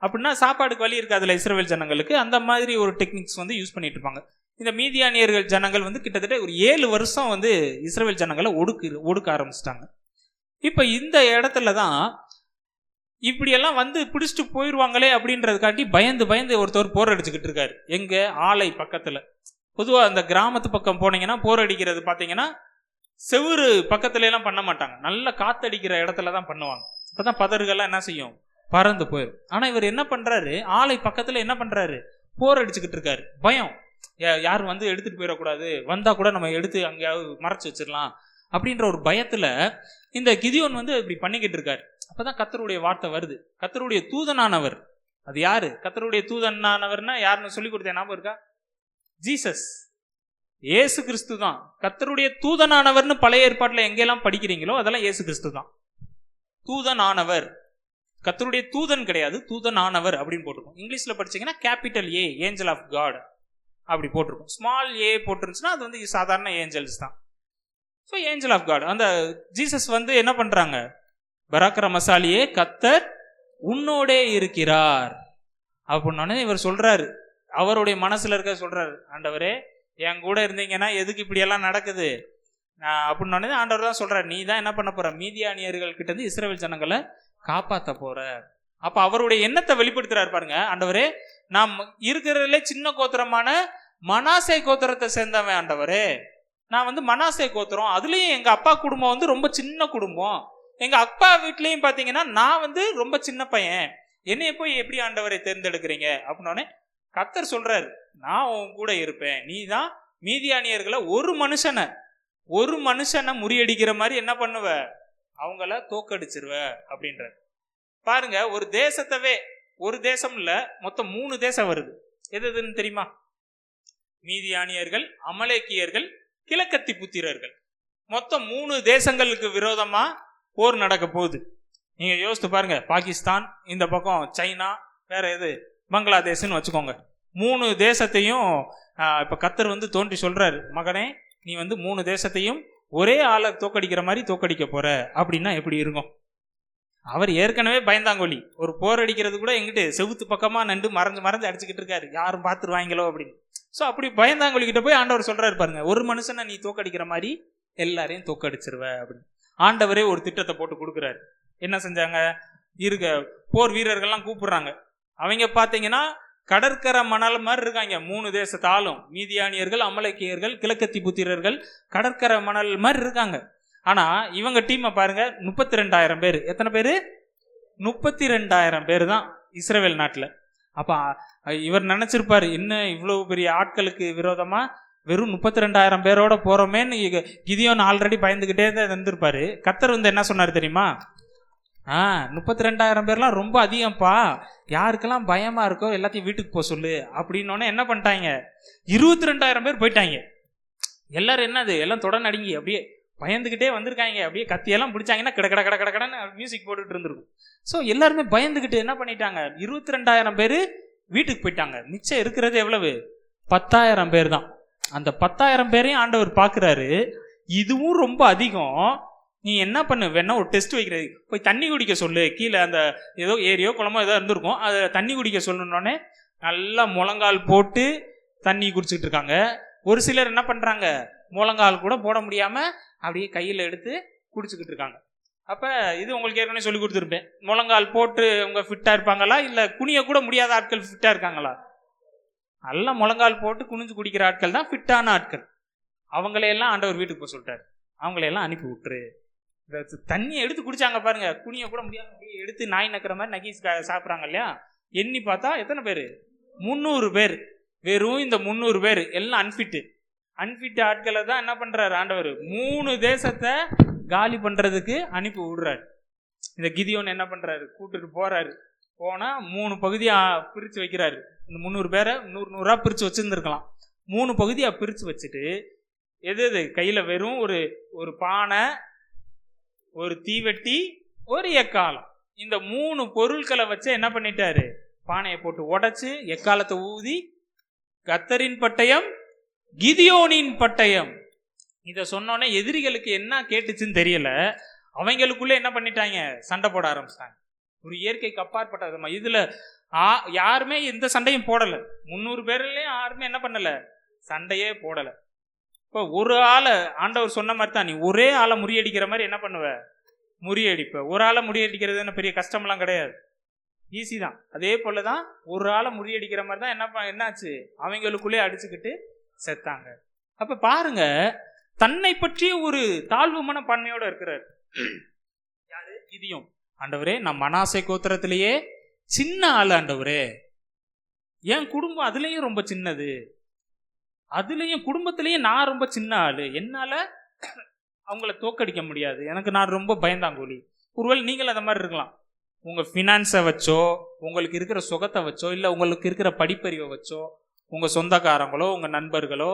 அப்படின்னா சாப்பாடுக்கு வழி இருக்காதுல இஸ்ரவேல் ஜனங்களுக்கு. அந்த மாதிரி ஒரு டெக்னிக்ஸ் வந்து யூஸ் பண்ணிட்டு இருப்பாங்க. இந்த மீதியானியர்கள் ஜனங்கள் வந்து கிட்டத்தட்ட ஒரு 7 வருஷம் வந்து இஸ்ரவேல் ஜனங்களை ஒடுக்க ஆரம்பிச்சிட்டாங்க. இப்போ இந்த இடத்துல தான் இப்படியெல்லாம் வந்து பிடிச்சிட்டு போயிடுவாங்களே அப்படின்றதுக்காண்டி பயந்து ஒருத்தர் போர் அடிச்சுக்கிட்டு இருக்காரு. எங்க ஆலை பக்கத்துல. பொதுவாக அந்த கிராமத்து பக்கம் போனீங்கன்னா போர் அடிக்கிறது பார்த்தீங்கன்னா செவுறு பக்கத்துல எல்லாம் பண்ண மாட்டாங்க, நல்ல காத்தடிக்கிற இடத்துல தான் பண்ணுவாங்க. அப்பதான் பதறுகள்லாம் என்ன செய்யும், பறந்து போயிடும். ஆனா இவர் என்ன பண்றாரு, ஆலை பக்கத்துல என்ன பண்றாரு, போர் அடிச்சுக்கிட்டு இருக்காரு. பயம், யாரும் வந்து எடுத்துட்டு போயிடக்கூடாது, வந்தா கூட நம்ம எடுத்து அங்கேயாவது மறைச்சு வச்சிடலாம் அப்படின்ற ஒரு பயத்துல இந்த கிதியோன் வந்து இப்படி பண்ணிக்கிட்டு இருக்காரு. அப்பதான் கர்த்தருடைய வார்த்தை வருது. கர்த்தருடைய தூதனானவர், அது யாரு, கர்த்தருடைய தூதனானவர்னா யாருன்னு சொல்லி கொடுத்தேன், ஞாபகம் இருக்கா? ஜீசஸ், ஏசு கிறிஸ்து தான் கர்த்தருடைய தூதனானவர்னு பழைய ஏற்பாட்டுல எங்கெல்லாம் படிக்கிறீங்களோ அதெல்லாம் ஏசு கிறிஸ்து தான் தூதனானவர். கர்த்தருடைய தூதன் கிடையாது, தூதனானவர் அப்படின்னு போட்டிருக்கும். இங்கிலீஷ்ல படிச்சீங்கன்னா capital A, angel of God அப்படி போட்டிருக்கும். ஸ்மால் ஏ போட்டுருந்துச்சுன்னா அது வந்து சாதாரண ஏஞ்சல்ஸ் தான். So angel of God. அந்த ஜீசஸ் வந்து என்ன பண்றாங்க, பராக்கிரமசாலியே கர்த்தர் உன்னோடே இருக்கிறார் அப்படின்னோடனே இவர் சொல்றாரு, அவருடைய மனசுல இருக்க சொல்றாரு, ஆண்டவரே என் கூட இருந்தீங்கன்னா எதுக்கு இப்படி எல்லாம் நடக்குது அப்படின்னோடனே ஆண்டவர் தான் சொல்றாரு, நீ தான் என்ன பண்ண போற, மீதியானியர்கள் கிட்ட இருந்து இஸ்ரவேல் ஜனங்களை காப்பாற்ற போற. அப்ப அவருடைய எண்ணத்தை வெளிப்படுத்துறாரு பாருங்க. ஆண்டவரே, நாம் இருக்கிறதுல சின்ன கோத்திரமான மனாசே கோத்திரத்தை சேர்ந்தவன் ஆண்டவரே, நான் வந்து மனாசே கோத்திரம், அதுலயும் எங்க அப்பா குடும்பம் வந்து ரொம்ப சின்ன குடும்பம், எங்க அப்பா வீட்லயும் பாத்தீங்கன்னா நான் வந்து ரொம்ப சின்ன பையன், என்னைய போய் எப்படி ஆண்டவரை தேர்ந்தெடுக்கிறீங்க அப்படின்னோடனே கர்த்தர் சொல்றாரு, நான் உன் கூட இருப்பேன், நீ தான் மீதியானியர்களை ஒரு மனுஷனை முறியடிக்கிற மாதிரி என்ன பண்ணுவ, அவங்கள தோக்கடிச்சிருவ அப்படின்ற. பாருங்க, ஒரு தேசத்தவே, ஒரு தேசம் இல்ல, மொத்தம் 3 தேசம் வருது. எதுன்னு தெரியுமா? மீதியானியர்கள், அமலேக்கியர்கள், கிழக்கத்தி புத்திரர்கள். மொத்தம் 3 தேசங்களுக்கு விரோதமா போர் நடக்க போகுது. நீங்க யோசித்து பாருங்க. பாகிஸ்தான் இந்த பக்கம், சைனா, வேற எது, பங்களாதேஷ்னு வச்சுக்கோங்க. 3 தேசத்தையும் இப்ப கர்த்தர் வந்து தோன்றி சொல்றாரு, மகனே நீ வந்து 3 தேசத்தையும் ஒரே ஆளை தோக்கடிக்கிற மாதிரி தோக்கடிக்க போற அப்படின்னா எப்படி இருக்கும்? அவர் ஏற்கனவே பயந்தாங்கொலி, ஒரு போர் அடிக்கிறது கூட எங்கிட்டு செவுத்து பக்கமா நண்டு மறைஞ்சு அடிச்சுக்கிட்டு இருக்காரு, யாரும் பார்த்துருவாங்களோ அப்படின்னு. ஸோ அப்படி பயந்தாங்கொலி கிட்ட போய் ஆண்டவர் சொல்றாரு பாருங்க, ஒரு மனுஷனை நீ தோக்கடிக்கிற மாதிரி எல்லாரையும் தோக்கடிச்சிருவ அப்படின்னு. ஆண்டவரே ஒரு திட்டத்தை போட்டு கொடுக்குறாரு. என்ன செஞ்சாங்க, போர் வீரர்கள்லாம் கூப்பிடுறாங்க. அவங்க பார்த்தீங்கன்னா கடற்கரை மணல் மாதிரி இருக்காங்க. 3 தேசத்தாலும் மீதியானியர்கள், அமலேக்கியர்கள், கிழக்கத்தி புத்திரர்கள் கடற்கரை மணல் மாதிரி இருக்காங்க. ஆனா இவங்க டீமை பாருங்க, 32,000 பேர். எத்தனை பேரு? 32,000 பேர் தான் இஸ்ரவேல் நாட்டில். அப்ப இவர் நினைச்சிருப்பாரு, இன்னும் இவ்வளவு பெரிய ஆட்களுக்கு விரோதமா வெறும் 32,000 பேரோட போறோமேன்னு கிதியோன் ஆல்ரெடி பயந்துகிட்டே தான் இருந்திருப்பாரு. கர்த்தர் வந்து என்ன சொன்னார் தெரியுமா, 32,000 பேர்லாம் ரொம்ப அதிகம்ப்பா, யாருக்கெல்லாம் பயமா இருக்கோ எல்லாத்தையும் வீட்டுக்கு போக சொல்லு அப்படின்னோடனே என்ன பண்ணிட்டாங்க, 22,000 பேர் போயிட்டாங்க. எல்லாரும் என்னது, எல்லாம் தொட நடுங்கி அப்படியே பயந்துகிட்டே வந்திருக்காங்க. அப்படியே கத்தியெல்லாம் பிடிச்சாங்கன்னா கடன்னு மியூசிக் போட்டுட்டு இருந்திருக்கும். ஸோ எல்லாருமே பயந்துகிட்டு என்ன பண்ணிட்டாங்க, 22,000 பேர் வீட்டுக்கு போயிட்டாங்க. மிச்சம் இருக்கிறது எவ்வளவு, 10,000 பேர் தான். அந்த 10,000 பேரையும் ஆண்டவர் பார்க்குறாரு, இதுவும் ரொம்ப அதிகம், நீ என்ன பண்ணு, வேணா ஒரு டெஸ்ட் வைக்கிறது, போய் தண்ணி குடிக்க சொல்லு, கீழே அந்த ஏதோ ஏரியோ குளமோ ஏதோ இருந்திருக்கும், அதை தண்ணி குடிக்க சொல்லணுன்னே நல்லா முழங்கால் போட்டு தண்ணி குடிச்சிட்டு இருக்காங்க. ஒரு சிலர் என்ன பண்ணுறாங்க, முழங்கால் கூட போட முடியாமல் அப்படியே கையில் எடுத்து குடிச்சுக்கிட்டு இருக்காங்க. அப்போ இது உங்களுக்கு ஏற்கனவே சொல்லி கொடுத்துருப்பேன், முழங்கால் போட்டு அவங்க ஃபிட்டாக இருப்பாங்களா, இல்லை குனிய கூட முடியாத ஆட்கள் ஃபிட்டாக இருக்காங்களா? நல்லா முழங்கால் போட்டு குனிஞ்சு குடிக்கிற ஆட்கள் தான் ஃபிட்டான ஆட்கள். அவங்களையெல்லாம் ஆண்டவர் வீட்டுக்கு போக சொல்லிட்டாரு, அவங்களையெல்லாம் அனுப்பி விட்டுரு. தண்ணியை எடுத்து குடிச்சாங்க பாருங்க, குனிய கூட முடியாம எடுத்து நாய் நக்கிற மாதிரி நக்கி சாப்பிட்றாங்க இல்லையா. எண்ணி பார்த்தா எத்தனை பேர், 300 பேர். வெறும் இந்த 300 பேர் எல்லாம் அன்ஃபிட் ஆட்களை தான் என்ன பண்றாரு ஆண்டவர், 3 தேசத்தை காலி பண்றதுக்கு அனுப்பி விடுறாரு. இந்த கிதியோன் என்ன பண்றாரு, கூட்டுட்டு போறாரு. போனா 3 பகுதியா பிரிச்சு வைக்கிறாரு. இந்த 300 பேரை 100 பிரிச்சு வச்சிருந்துருக்கலாம். 3 பகுதியா பிரிச்சு வச்சுட்டு, எது கையில வெறும் ஒரு பானை, ஒரு தீவெட்டி, ஒரு எக்காலம். இந்த 3 பொருட்களை வச்சு என்ன பண்ணிட்டாரு, பானையை போட்டு உடைச்சு எக்காலத்தை ஊதி, கர்த்தரின் பட்டயம், கிதியோனின் பட்டயம். இத சொன்னோன்னே எதிரிகளுக்கு என்ன கேட்டுச்சுன்னு தெரியல. அவங்களுக்குள்ள என்ன பண்ணிட்டாங்க, சண்டை போட ஆரம்பிச்சிட்டாங்க. ஒரு இயற்கைக்கு அப்பாற்பட்ட இதுல யாருமே எந்த சண்டையும் போடல. 300 பேர்லயும் யாருமே என்ன பண்ணல, சண்டையே போடல. இப்போ ஒரு ஆளை ஆண்டவர் சொன்ன மாதிரி தான், நீ ஒரே ஆளை முறியடிக்கிற மாதிரி என்ன பண்ணுவ, முறியடிப்ப. ஒரு ஆளை முறியடிக்கிறது என்ன பெரிய கஷ்டம்லாம் கிடையாது, ஈஸி தான். அதே போலதான் ஒரு ஆளை முறியடிக்கிற மாதிரி தான் என்னாச்சு, அவங்களுக்குள்ளே அடிச்சுக்கிட்டு செத்தாங்க. அப்ப பாருங்க, தன்னை பற்றிய ஒரு தாழ்வு மனப்பான்மையோட இருக்கிறார். யாரு, கிதியோன். ஆண்டவரே, நான் மனாசே கோத்திரத்திலேயே சின்ன ஆளு ஆண்டவரே, என் குடும்பம் அதுலயும் ரொம்ப சின்னது, அதுலயும் குடும்பத்திலேயே நான் ரொம்ப சின்ன ஆளு, என்னால அவங்கள தோக்கடிக்க முடியாது, எனக்கு நான் ரொம்ப பயந்தாங்கோலி. ஒருவேளை நீங்கள் அந்த மாதிரி இருக்கலாம். உங்க ஃபினான்ஸை வச்சோ, உங்களுக்கு இருக்கிற சுகத்தை வச்சோ, இல்லை உங்களுக்கு இருக்கிற படிப்பறிவை வச்சோ, உங்க சொந்தக்காரங்களோ, உங்க நண்பர்களோ,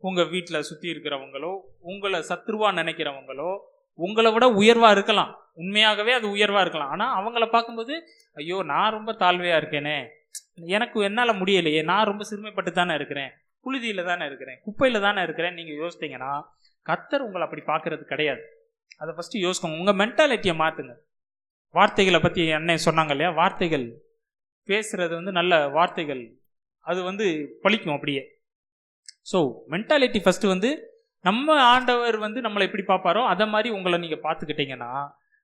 உங்க வீட்டில் சுற்றி இருக்கிறவங்களோ, உங்களை சத்ருவா நினைக்கிறவங்களோ உங்களை விட உயர்வா இருக்கலாம். உண்மையாகவே அது உயர்வா இருக்கலாம். ஆனால் அவங்கள பார்க்கும்போது, ஐயோ நான் ரொம்ப தாழ்வையா இருக்கேனே, எனக்கு என்னால் முடியலையே, நான் ரொம்ப சிறுமைப்பட்டு தானே இருக்கிறேன், புழுதியில தானே இருக்கிறேன், குப்பையில தானே இருக்கிறேன், நீங்க யோசித்தீங்கன்னா கர்த்தர் உங்களை அப்படி பார்க்கறது கிடையாது. அதை ஃபர்ஸ்ட் யோசிக்கோங்க. உங்க மென்டாலிட்டியை மாத்துங்க. வார்த்தைகளை பத்தி அண்ணன் சொன்னாங்க இல்லையா, வார்த்தைகள் பேசுறது நல்ல வார்த்தைகள், அது பழிக்கும் அப்படியே. ஸோ மென்டாலிட்டி ஃபர்ஸ்ட் நம்ம ஆண்டவர் நம்மளை எப்படி பார்ப்பாரோ அதை மாதிரி உங்களை நீங்க பார்த்துக்கிட்டீங்கன்னா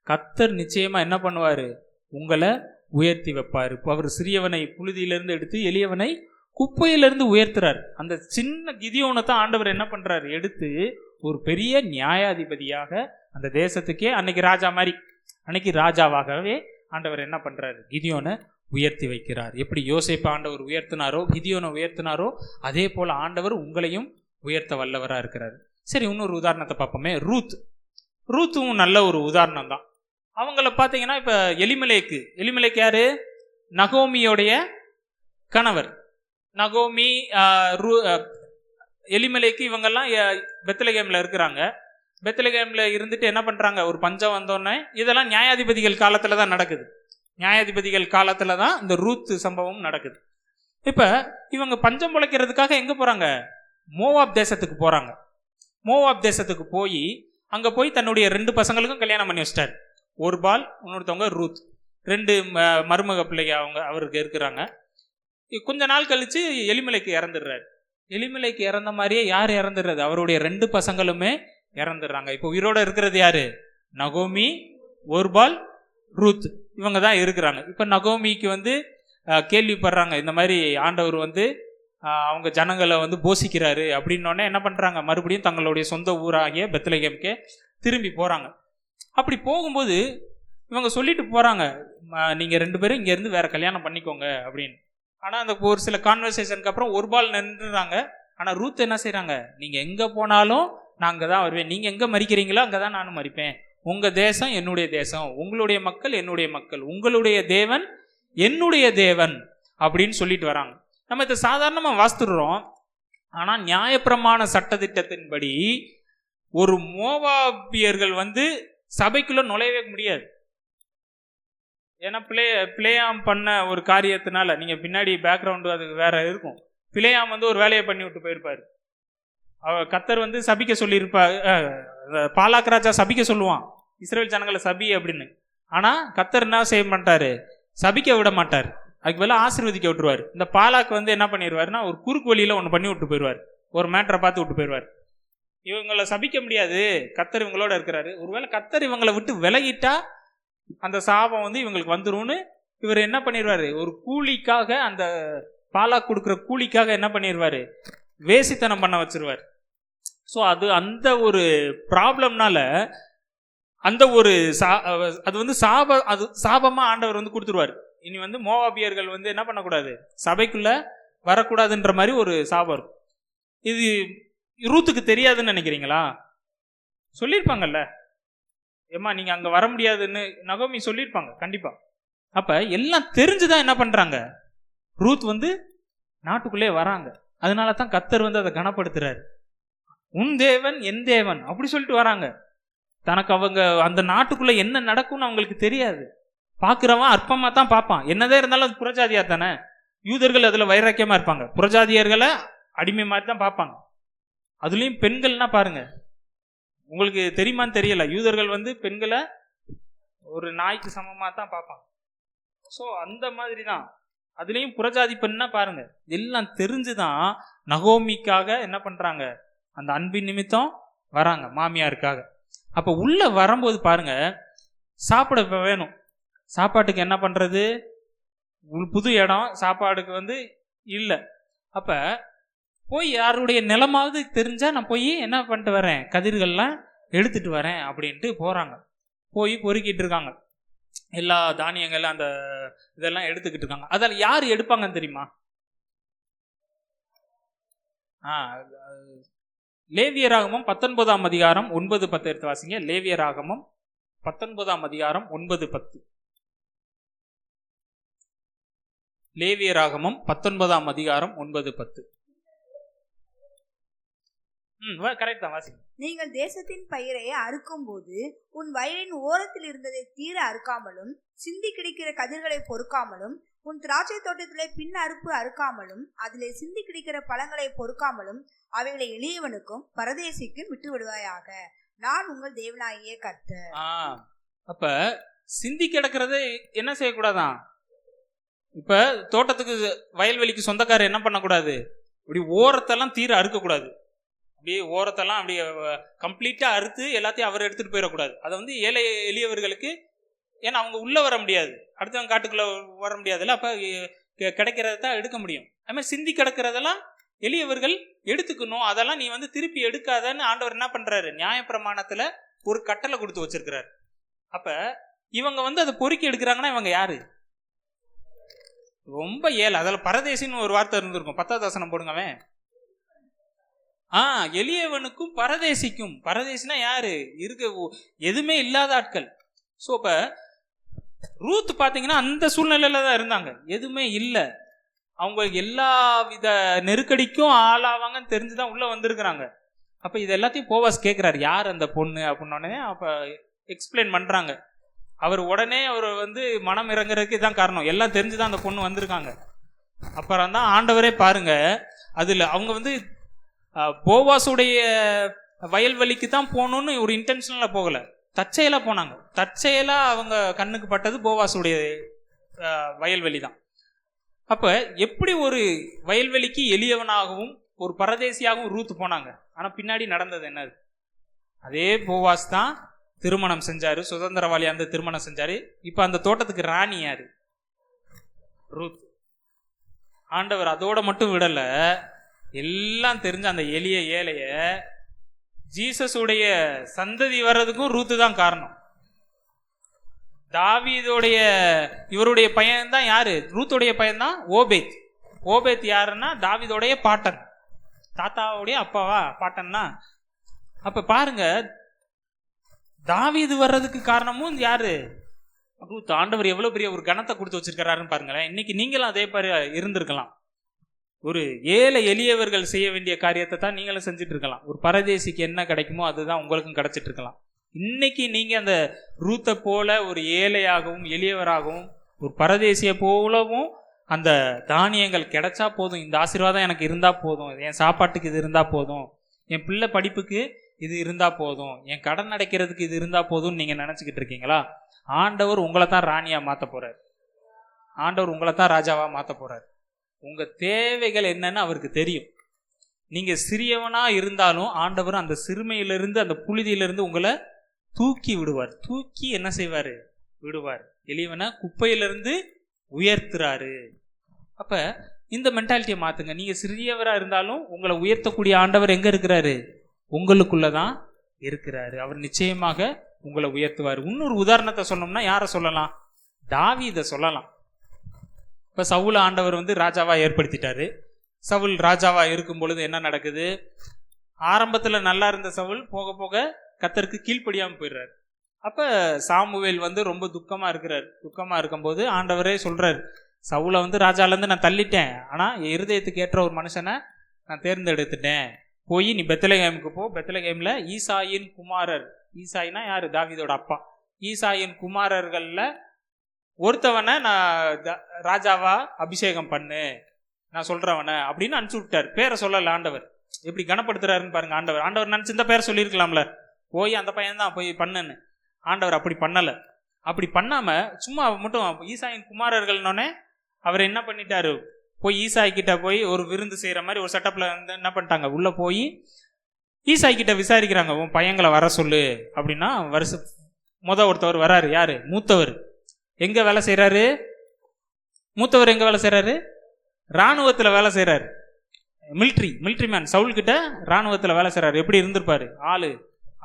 கர்த்தர் நிச்சயமா என்ன பண்ணுவாரு, உங்களை உயர்த்தி வைப்பாரு. இப்போ அவர் சிறியவனை புழுதியிலிருந்து எடுத்து எளியவனை குப்பையிலிருந்து உயர்த்துறார். அந்த சின்ன கிதியோனை தான் ஆண்டவர் என்ன பண்றாரு, எடுத்து ஒரு பெரிய நியாயாதிபதியாக அந்த தேசத்துக்கே, அன்னைக்கு ராஜா மாதிரி, அன்னைக்கு ராஜாவாகவே ஆண்டவர் என்ன பண்றாரு, கிதியோனை உயர்த்தி வைக்கிறார். எப்படி யோசேப்பு ஆண்டவர் உயர்த்தினாரோ, கிதியோனை உயர்த்தினாரோ, அதே போல ஆண்டவர் உங்களையும் உயர்த்த வல்லவராக இருக்கிறார். சரி, இன்னொரு உதாரணத்தை பார்ப்போமே. ரூத்தும் நல்ல ஒரு உதாரணம் தான். அவங்கள பார்த்தீங்கன்னா, இப்போ எலிமெலேக்கு யாரு, நகோமியோடைய கணவர். நகோமி, எலிமெலேக்கு இவங்கெல்லாம் பெத்லகேம்ல இருக்கிறாங்க. பெத்லகேம்ல இருந்துட்டு என்ன பண்றாங்க, ஒரு பஞ்சம் வந்தோடனே, இதெல்லாம் நியாயாதிபதிகள் காலத்துல தான் நடக்குது. நியாயாதிபதிகள் காலத்துல தான் இந்த ரூத் சம்பவம் நடக்குது. இப்ப இவங்க பஞ்சம் பிழைக்கிறதுக்காக எங்க போறாங்க, மோவாப் தேசத்துக்கு போறாங்க. மோவாப் தேசத்துக்கு போய் அங்க போய் தன்னுடைய 2 பசங்களுக்கும் கல்யாணம் பண்ணி வச்சிட்டாரு. ஒரு பால், இன்னொருத்தவங்க ரூத், 2 மருமக பிள்ளைங்க அவருக்கு இருக்கிறாங்க. கொஞ்ச நாள் கழிச்சு எலிமெலேக்கு இறந்துடுறாரு. எலிமெலேக்கு இறந்த மாதிரியே யார் இறந்துடுறது, அவருடைய 2 பசங்களுமே இறந்துடுறாங்க. இப்போ உயிரோட இருக்கிறது யாரு, நகோமி, ஒர்பால், ரூத், இவங்க தான் இருக்கிறாங்க. இப்போ நகோமிக்கு கேள்விப்படுறாங்க, இந்த மாதிரி ஆண்டவர் அவங்க ஜனங்களை போசிக்கிறாரு அப்படின்னோடனே என்ன பண்றாங்க, மறுபடியும் தங்களுடைய சொந்த ஊராகிய பெத்லகேமுக்கே திரும்பி போறாங்க. அப்படி போகும்போது இவங்க சொல்லிட்டு போறாங்க, நீங்க 2 பேரும் இங்க இருந்து வேற கல்யாணம் பண்ணிக்கோங்க அப்படின்னு. ஆனா அந்த ஒரு சில கான்வர்சேஷனுக்கு அப்புறம் ஒரு பால் நின்றுறாங்க. ஆனா ரூத் என்ன செய்யறாங்க, நீங்க எங்க போனாலும் நான் அங்கதான் வருவேன், நீங்க எங்க மறிக்கிறீங்களோ அங்கதான் நானும் மறிப்பேன், உங்க தேசம் என்னுடைய தேசம், உங்களுடைய மக்கள் என்னுடைய மக்கள், உங்களுடைய தேவன் என்னுடைய தேவன் அப்படின்னு சொல்லிட்டு வராங்க. நம்ம இதை சாதாரணமா வாசித்துடுறோம். ஆனா நியாயப்பிரமாண சட்டத்திட்டத்தின்படி ஒரு மோவாபியர்கள் சபைக்குள்ள நுழையவே முடியாது. ஏன்னா பிளேயாம் பண்ண ஒரு காரியத்தினால, நீங்க பின்னாடி பேக்ரவுண்டு அது வேற இருக்கும். பிளேயாம் ஒரு வேலையை பண்ணி விட்டு போயிருப்பாரு. கர்த்தர் சபிக்க சொல்லியிருப்பார். பாலாக் ராஜா சபிக்க சொல்லுவான், இஸ்ரேல் ஜனங்களை சபி அப்படின்னு. ஆனா கர்த்தர் என்ன செய்ய மாட்டாரு, சபிக்க விட மாட்டார், அதுக்கு பதிலா ஆசீர்வதிக்க விட்டுருவார். இந்த பாலாக்கு என்ன பண்ணிடுவாருன்னா, ஒரு குறுக்கு வழியில ஒன்று பண்ணி விட்டு போயிடுவார், ஒரு மேட்டரை பார்த்து விட்டு போயிடுவார். இவங்களை சபிக்க முடியாது, கர்த்தர் இவங்களோட இருக்கிறாரு. ஒருவேளை கர்த்தர் இவங்களை விட்டு விலகிட்டா அந்த சாபம் இவங்களுக்கு வந்துரும்னு இவர் என்ன பண்ணிடுவாரு, ஒரு கூலிக்காக, அந்த பாலாக் கொடுக்குற கூலிக்காக என்ன பண்ணிடுவாரு, வேசித்தனம் பண்ண வச்சிருவார். ஸோ அந்த ஒரு ப்ராப்ளம்னால அந்த ஒரு அது சாபமா ஆண்டவர் கொடுத்துருவார். இனி மோவாபியர்கள் என்ன பண்ணக்கூடாது, சபைக்குள்ள வரக்கூடாதுன்ற மாதிரி ஒரு சாபம் இருக்கும். இது ரூத்துக்கு தெரியாதுன்னு நினைக்கிறீங்களா? சொல்லியிருப்பாங்கல்ல, ஏமா நீங்க அங்க வர முடியாதுன்னு நகோமி சொல்லியிருப்பாங்க கண்டிப்பா. அப்ப எல்லாம் தெரிஞ்சுதான் என்ன பண்றாங்க, ரூத் நாட்டுக்குள்ளே வராங்க. அதனால தான் கர்த்தர் அதை கனப்படுத்துறாரு. உன் தேவன் என் தேவன் அப்படி சொல்லிட்டு வராங்க. தனக்கு அவங்க அந்த நாட்டுக்குள்ள என்ன நடக்கும்னு அவங்களுக்கு தெரியாது. பார்க்குறவன் அற்பமாக தான் பார்ப்பான். என்னதான் இருந்தாலும் அது புறஜாதியா தானே. யூதர்கள் அதில் வைராக்கியமாக இருப்பாங்க, புறஜாதியர்களை அடிமை மாதிரி தான் பார்ப்பாங்க. அதுலேயும் பெண்கள்னா பாருங்க, உங்களுக்கு தெரியுமான்னு தெரியல, யூதர்கள் வந்து பெண்களை ஒரு நாய்க்கு சமமாக தான் பார்ப்பாங்க. ஸோ அந்த மாதிரி தான் அதுலேயும் புறஜாதி பெண்ணா பாருங்க. எல்லாம் தெரிஞ்சுதான் நகோமிக்காக என்ன பண்ணுறாங்க, அந்த அன்பின் நிமித்தம் வராங்க மாமியாருக்காக. அப்போ உள்ள வரும்போது பாருங்க, சாப்பிட வேணும், சாப்பாட்டுக்கு என்ன பண்ணுறது, புது இடம், சாப்பாடுக்கு வந்து இல்லை. அப்போ போய் யாருடைய நிலமாவது தெரிஞ்சா நான் போய் என்ன பண்ணிட்டு வரேன், கதிர்கள்லாம் எடுத்துட்டு வரேன் அப்படின்ட்டு போகிறாங்க. போய் பொறுக்கிட்டு இருக்காங்க, எல்லா தானியங்கள் அந்த இதெல்லாம் எடுத்துக்கிட்டு இருக்காங்க. அதில் யார் எடுப்பாங்கன்னு தெரியுமா? லேவியராகமம் 19ஆம் அதிகாரம் 9-10 எடுத்து வாசிங்க. லேவியராகமம் 19ஆம் அதிகாரம் 9-10. லேவியராகமம் 19ஆம் அதிகாரம் 9-10. கரெக்ட் தான், வாசிங்க. நீங்கள் தேசத்தின் பயிரை அறுக்கும் போது உன் வயலின் ஓரத்தில் இருந்ததை தீர அறுக்காமலும், சிந்தி கிடைக்கிற கதிர்களை பொறுக்காமலும், உன் திராட்சை தோட்டத்திலே பின் அறுப்பு அறுக்காமலும், அதிலே சிந்தி கிடைக்கிற பழங்களை பொறுக்காமலும் அவைகளை எளியவனுக்கும் பரதேசிக்கும் விட்டு விடுவாயாக. நான் உங்கள் தேவனாகிய கர்த்தர். அப்ப சிந்தி கிடக்கிறத என்ன செய்யக்கூடாதான்? இப்ப தோட்டத்துக்கு வயல்வெளிக்கு சொந்தக்காரர் என்ன பண்ணக்கூடாது, இப்படி ஓரத்தெல்லாம் தீர அறுக்கக்கூடாது. அப்படியே ஓரத்தெல்லாம் அப்படியே கம்ப்ளீட்டா அறுத்து எல்லாத்தையும் அவர் எடுத்துட்டு போயிடக்கூடாது. அதை வந்து ஏழை எளியவர்களுக்கு, ஏன்னா அவங்க உள்ள வர முடியாது, அடுத்தவங்க காட்டுக்குள்ள வர முடியாதுல்ல, அப்ப கிடைக்கிறத தான் எடுக்க முடியும். அது மாதிரி சிந்தி கிடக்கிறதெல்லாம் எளியவர்கள் எடுத்துக்கணும். அதெல்லாம் நீ வந்து திருப்பி எடுக்காதன்னு ஆண்டவர் என்ன பண்றாரு, நியாயப்பிரமாணத்துல ஒரு கட்டளை கொடுத்து வச்சிருக்கிறாரு. அப்ப இவங்க வந்து அதை பொறுக்கி எடுக்கிறாங்கன்னா இவங்க யாரு? ரொம்ப ஏழை. அதில் பரதேசின்னு ஒரு வார்த்தை இருந்திருக்கும். 10வது வசனம் போடுங்கவே. எளியவனுக்கும் பரதேசிக்கும். பரதேசினா யாரு? இருக்க எதுவுமே இல்லாத ஆட்கள். ஸோ இப்போ ரூத் பார்த்தீங்கன்னா அந்த சூழ்நிலையில தான் இருந்தாங்க, எதுவுமே இல்லை. அவங்க எல்லா வித நெருக்கடிக்கும் ஆளாவாங்கன்னு தெரிஞ்சுதான் உள்ள வந்திருக்கிறாங்க. அப்போ இது எல்லாத்தையும் போவாஸ் கேட்குறாரு, யார் அந்த பொண்ணு அப்படின்னோடனே அப்போ எக்ஸ்பிளைன் பண்ணுறாங்க. அவர் உடனே அவர் வந்து மனம் இறங்குறதுக்கு இதான் காரணம், எல்லாம் தெரிஞ்சுதான் அந்த பொண்ணு வந்திருக்காங்க. அப்புறம் தான் ஆண்டவரே பாருங்க, அதில் அவங்க வந்து போவாஸுடைய வயல்வெளிக்கு தான் போகணுன்னு ஒரு இன்டென்ஷனில் போகலை, தற்செயலாக போனாங்க. தற்செயலாக அவங்க கண்ணுக்கு பட்டது போவாஸுடைய வயல்வெளி தான். அப்போ எப்படி ஒரு வயல்வெளிக்கு எளியவனாகவும் ஒரு பரதேசியாகவும் ரூத் போனாங்க. ஆனால் பின்னாடி நடந்தது என்னது? அதே போவாஸ் தான் திருமணம் செஞ்சாரு, சுதந்திரவாளியா அந்த திருமணம் செஞ்சாரு. இப்போ அந்த தோட்டத்துக்கு ராணி யாரு? ரூத். ஆண்டவர் அதோட மட்டும் விடல, எல்லாம் தெரிஞ்ச அந்த எளிய ஏழைய ஜீசஸுடைய சந்ததி வர்றதுக்கும் ரூத்து தான் காரணம். தாவீதுடைய இவருடைய பையன் தான் யாரு? ரூத்துடைய பையன் தான் ஓபேத். ஓபேத் யாருன்னா தாவீதுடைய பாட்டன், தாத்தாவுடைய அப்பாவா பாட்டன்னா. அப்ப பாருங்க, தாவீது வர்றதுக்கு காரணமும் யாரு? ரூத். ஆண்டவர் எவ்வளவு பெரிய ஒரு கணத்தை கொடுத்து வச்சிருக்கிறாருன்னு பாருங்களேன். இன்னைக்கு நீங்களும் அதே மாதிரி இருந்திருக்கலாம். ஒரு ஏழை எளியவர்கள் செய்ய வேண்டிய காரியத்தை தான் நீங்களும் செஞ்சுட்டு இருக்கலாம். ஒரு பரதேசிக்கு என்ன கிடைக்குமோ அதுதான் உங்களுக்கும் கிடைச்சிட்டு இருக்கலாம். இன்னைக்கு நீங்க அந்த ரூத்தை போல ஒரு ஏழையாகவும் எளியவராகவும் ஒரு பரதேசியை போலவும் அந்த தானியங்கள் கிடைச்சா போதும், இந்த ஆசீர்வாதம் எனக்கு இருந்தா போதும், என் சாப்பாட்டுக்கு இது இருந்தா போதும், என் பிள்ளை படிப்புக்கு இது இருந்தா போதும், என் கடன் அடைக்கிறதுக்கு இது இருந்தா போதும்னு நீங்க நினைச்சுக்கிட்டு இருக்கீங்களா? ஆண்டவர் உங்களை தான் ராணியா மாத்த போறாரு. ஆண்டவர் உங்களை தான் ராஜாவா மாத்த போறாரு. உங்க தேவைகள் என்னன்னு அவருக்கு தெரியும். நீங்க சிறியவனா இருந்தாலும் ஆண்டவர் அந்த சிறுமையிலிருந்து அந்த புழுதியிலிருந்து உங்களை தூக்கி விடுவார். தூக்கி என்ன செய்வாரு? விடுவார். எளியவனை குப்பையிலிருந்து உயர்த்துறாரு. அப்ப இந்த மென்டாலிட்டியை மாத்துங்க. நீங்க சிறியவரா இருந்தாலும் உங்களை உயர்த்தக்கூடிய ஆண்டவர் எங்க இருக்கிறாரு? உங்களுக்குள்ளதான் இருக்கிறாரு. அவர் நிச்சயமாக உங்களை உயர்த்துவார். இன்னொரு உதாரணத்தை சொன்னோம்னா யாரை சொல்லலாம்? தாவீதை சொல்லலாம். இப்போ சவுல் ஆண்டவர் வந்து ராஜாவா ஏற்படுத்திட்டாரு. சவுல் ராஜாவா இருக்கும் பொழுது என்ன நடக்குது? ஆரம்பத்தில் நல்லா இருந்த சவுல் போக போக கர்த்தருக்கு கீழ்ப்படியாமல் போயிடுறாரு. அப்போ சாமுவேல் வந்து ரொம்ப துக்கமாக இருக்கிறார். துக்கமாக இருக்கும்போது ஆண்டவரே சொல்கிறார், சவுலை வந்து ராஜாலேருந்து நான் தள்ளிட்டேன், ஆனால் என் இருதயத்துக்கு ஏற்ற ஒரு மனுஷனை நான் தேர்ந்தெடுத்துட்டேன். போய் நீ பெத்லகேமுக்கு போ, பெத்லகேமில் ஈசாயின் குமாரர் ஈசாயினா யாரு? தாவீதோட அப்பா. ஈசாயின் குமாரர்கள்ல ஒருத்தவனை நான் ராஜாவா அபிஷேகம் பண்ணு, நான் சொல்றவன அப்படின்னு அனுப்பிச்சு விட்டார். பேரை சொல்லல ஆண்டவர். எப்படி கனப்படுத்துறாருன்னு பாருங்க. ஆண்டவர் நினைச்சு இந்த பேரை சொல்லியிருக்கலாம்ல, போய் அந்த பையன் தான் போய் பண்ணுன்னு. ஆண்டவர் அப்படி பண்ணல. அப்படி பண்ணாம சும்மா மட்டும் ஈசாயின் குமாரர்கள்னோடனே அவர் என்ன பண்ணிட்டாரு, போய் ஈசாய் கிட்ட போய் ஒரு விருந்து செய்யற மாதிரி ஒரு செட்டப்ல வந்து என்ன பண்ணிட்டாங்க, உள்ள போய் ஈசாய் கிட்ட விசாரிக்கிறாங்க, உன் பையங்களை வர சொல்லு அப்படின்னா. ஒருத்தவர் வராரு. யாரு? மூத்தவர். எங்க வேலை செய்யறாரு? மூத்தவர் எங்க வேலை செய்யறாரு? ராணுவத்துல வேலை செய்யறாரு. Military man. சவுல் கிட்ட ராணுவத்துல வேலை செய்யறாரு. எப்படி இருந்திருப்பாரு ஆளு?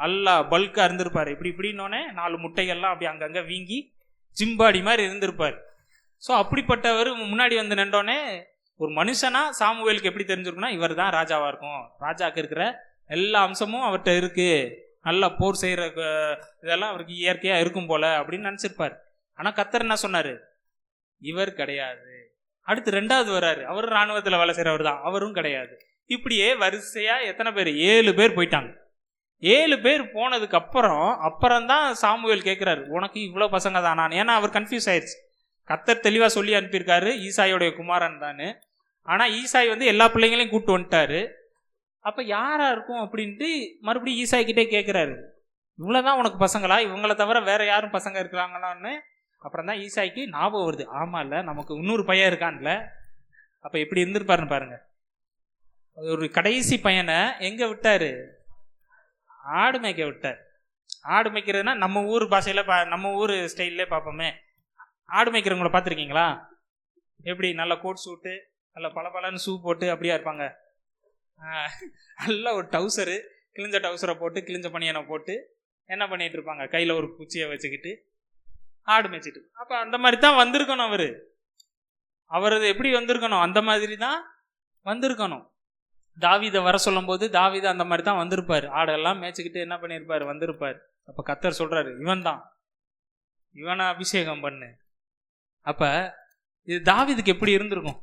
அல்லா பல்கா இருந்திருப்பாரு. இப்படின்னோடனே 4 முட்டைகள்லாம் அப்படி அங்கங்க வீங்கி ஜிம்பாடி மாதிரி இருந்திருப்பாரு. ஸோ அப்படிப்பட்டவர் முன்னாடி வந்து நின்றோடனே ஒரு மனுஷனா சாமுவேலுக்கு எப்படி தெரிஞ்சிருக்குன்னா, இவர் தான் ராஜாவா இருக்கும், ராஜாக்கு இருக்கிற எல்லா அம்சமும் அவர்கிட்ட இருக்கு, நல்லா போர் செய்யற இதெல்லாம் அவருக்கு இயற்கையா இருக்கும் போல அப்படின்னு நினைச்சிருப்பாரு. ஆனா கர்த்தர் என்ன சொன்னாரு, இவர் கிடையாது. அடுத்து 2வது வராரு, அவரும் ராணுவத்துல வேலை செய்யறவர் தான், அவரும் கிடையாது. இப்படியே வரிசையா எத்தனை பேர்? 7 பேர் போயிட்டாங்க. 7 பேர் போனதுக்கு அப்புறம்தான் சாமுவேல் கேட்கிறாரு, உனக்கு இவ்வளவு பசங்க தானா? ஏன்னா அவர் கன்ஃபியூஸ் ஆயிடுச்சு. கர்த்தர் தெளிவா சொல்லி அனுப்பியிருக்காரு ஈசாயோடைய குமாரன் தானு. ஆனா ஈசாய் வந்து எல்லா பிள்ளைங்களையும் கூப்பிட்டு வந்துட்டாரு. அப்ப யாரா இருக்கும் அப்படின்ட்டு மறுபடியும் ஈசாய் கிட்டே கேட்கிறாரு, இவ்வளவுதான் உனக்கு பசங்களா? இவங்களை தவிர வேற யாரும் பசங்க இருக்கிறாங்களான்னு. அப்புறம் தான் ஈசாய்க்கு ஞாபகம் வருது, ஆமா இல்ல நமக்கு இன்னொரு பையன் இருக்கான்ல. அப்ப எப்படி இருந்திருப்பாருன்னு பாருங்க. ஒரு கடைசி பையனை எங்க விட்டாரு? ஆடு மேய்க்க விட்டார். ஆடு மேய்க்கிறதுனா நம்ம ஊர் பாஷையில நம்ம ஊர் ஸ்டைல்லே பார்ப்போமே. ஆடு மேய்க்கிறவங்கள பார்த்துருக்கீங்களா? எப்படி நல்ல கோட் சூட்டு, நல்ல பளபளன்னு ஷூ போட்டு அப்படியா இருப்பாங்க. நல்ல ஒரு டவுசரு, கிழிஞ்ச டவுசரை போட்டு கிழிஞ்ச பனியனை போட்டு என்ன பண்ணிட்டு இருப்பாங்க, கையில் ஒரு குச்சியை வச்சுக்கிட்டு ஆடு மேய்ச்சிட்டு. அப்போ அந்த மாதிரி தான் வந்திருக்கணும் அவரது எப்படி வந்திருக்கணும், அந்த மாதிரி தான் வந்திருக்கணும். தாவீதை வர சொல்லும் போது தாவீது அந்த மாதிரி தான் வந்திருப்பார். ஆடெல்லாம் மேய்ச்சிக்கிட்டு என்ன பண்ணியிருப்பார், வந்திருப்பார். அப்போ கர்த்தர் சொல்றாரு, இவனை அபிஷேகம் பண்ணு. அப்ப இது தாவீதுக்கு எப்படி இருந்திருக்கும்?